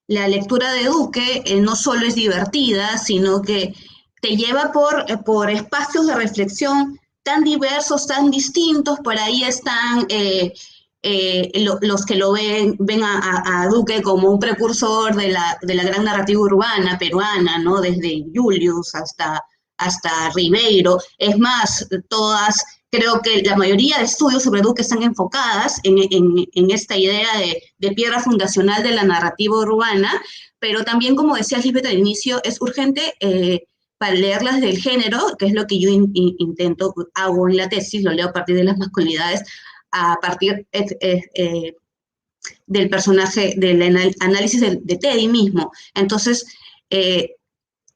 la lectura de Duque no solo es divertida, sino que te lleva por espacios de reflexión tan diversos, tan distintos. Por ahí están los que lo ven a Duque como un precursor de la gran narrativa urbana peruana, ¿no? Desde Julius hasta Ribeiro. Es más, creo que la mayoría de estudios sobre Duque están enfocadas en esta idea de piedra fundacional de la narrativa urbana, pero también, como decía Lisbeth al inicio, es urgente para leerlas del género, que es lo que yo hago en la tesis, lo leo a partir de las masculinidades, a partir del personaje, del análisis de Teddy mismo. Entonces,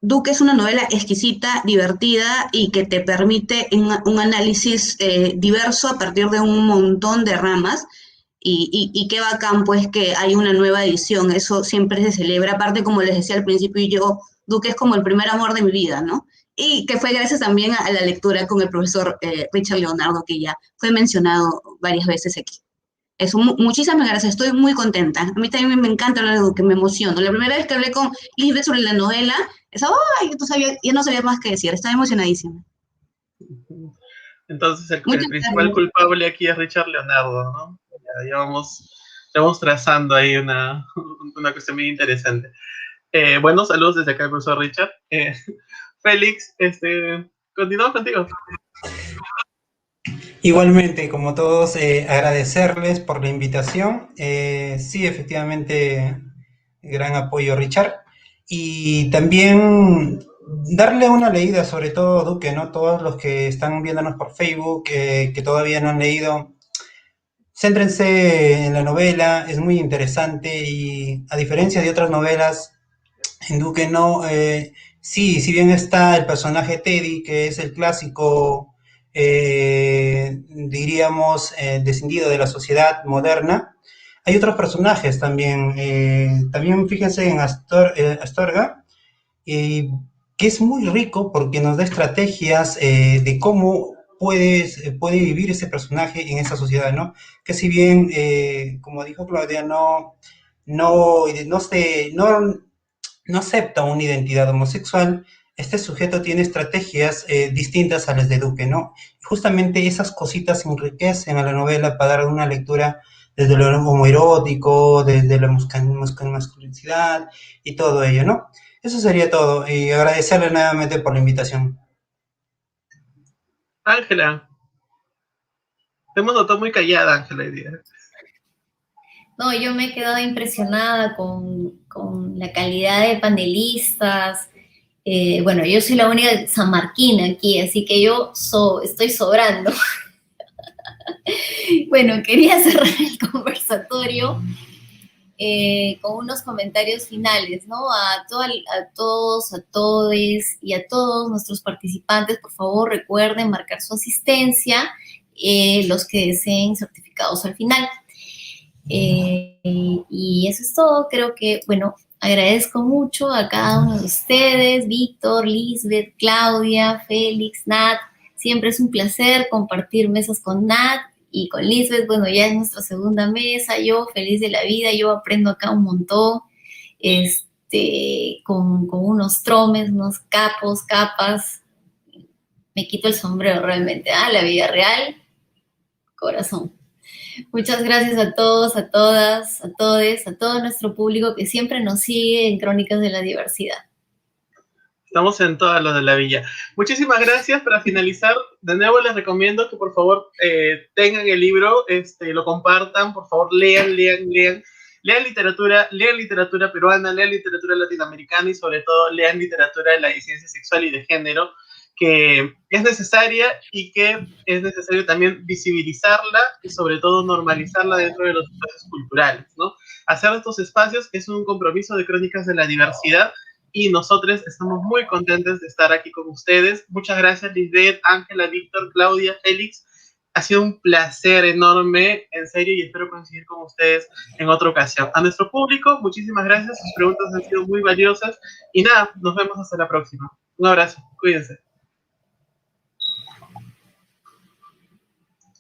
Duque es una novela exquisita, divertida y que te permite un análisis diverso a partir de un montón de ramas. Y qué bacán, pues, que hay una nueva edición. Eso siempre se celebra. Aparte, como les decía al principio, Duque es como el primer amor de mi vida, ¿no? Y que fue gracias también a la lectura con el profesor Richard Leonardo, que ya fue mencionado varias veces aquí. Eso, muchísimas gracias, estoy muy contenta. A mí también me encanta hablar de Duque, me emociono. La primera vez que hablé con Lisbeth sobre la novela, ya no sabía más que decir, estaba emocionadísima. Entonces el principal culpable aquí es Richard Leonardo, ¿no? Ya vamos trazando ahí una cuestión muy interesante. Bueno, saludos desde acá, el profesor Richard. Félix, continuamos contigo. Igualmente, como todos, agradecerles por la invitación. Sí, efectivamente, gran apoyo, Richard. Y también darle una leída, sobre todo Duque, ¿no? Todos los que están viéndonos por Facebook, que todavía no han leído, céntrense en la novela, es muy interesante y a diferencia de otras novelas, en Duque no, sí, si bien está el personaje Teddy, que es el clásico, diríamos, descendido de la sociedad moderna, hay otros personajes también. También fíjense en Astorga, que es muy rico porque nos da estrategias de cómo puede vivir ese personaje en esa sociedad, ¿no? Que si bien, como dijo Claudia, no acepta una identidad homosexual, este sujeto tiene estrategias distintas a las de Duque, ¿no? Y justamente esas cositas enriquecen a la novela para dar una lectura desde lo homoerótico, desde la masculinidad y todo ello, ¿no? Eso sería todo, y agradecerle nuevamente por la invitación. Ángela, te hemos notado muy callada, Ángela, hoy día. No, yo me he quedado impresionada con la calidad de panelistas. Bueno, yo soy la única sanmarquina aquí, así que yo estoy sobrando. Bueno, quería cerrar el conversatorio con unos comentarios finales, ¿no? A todos, a todes y a todos nuestros participantes, por favor, recuerden marcar su asistencia, los que deseen certificados al final. Y eso es todo. Creo que, bueno, agradezco mucho a cada uno de ustedes, Víctor, Lisbeth, Claudia, Félix, Nat. Siempre es un placer compartir mesas con Nat y con Lisbeth. Bueno, ya es nuestra segunda mesa. Yo feliz de la vida, yo aprendo acá un montón, con unos tromes, unos capas. Me quito el sombrero realmente. La vida real, corazón. Muchas gracias a todos, a todas, a todes, a todo nuestro público que siempre nos sigue en Crónicas de la Diversidad. Estamos en todas los de la villa. Muchísimas gracias. Para finalizar, de nuevo les recomiendo que por favor tengan el libro, lo compartan, por favor lean literatura peruana, lean literatura latinoamericana y sobre todo lean literatura de la disidencia sexual y de género, que es necesaria y que es necesario también visibilizarla y sobre todo normalizarla dentro de los espacios culturales, ¿no? Hacer estos espacios es un compromiso de Crónicas de la Diversidad y nosotros estamos muy contentos de estar aquí con ustedes. Muchas gracias, Lisbeth, Ángela, Víctor, Claudia, Félix. Ha sido un placer enorme, en serio, y espero coincidir con ustedes en otra ocasión. A nuestro público, muchísimas gracias. Sus preguntas han sido muy valiosas. Y nada, nos vemos hasta la próxima. Un abrazo. Cuídense.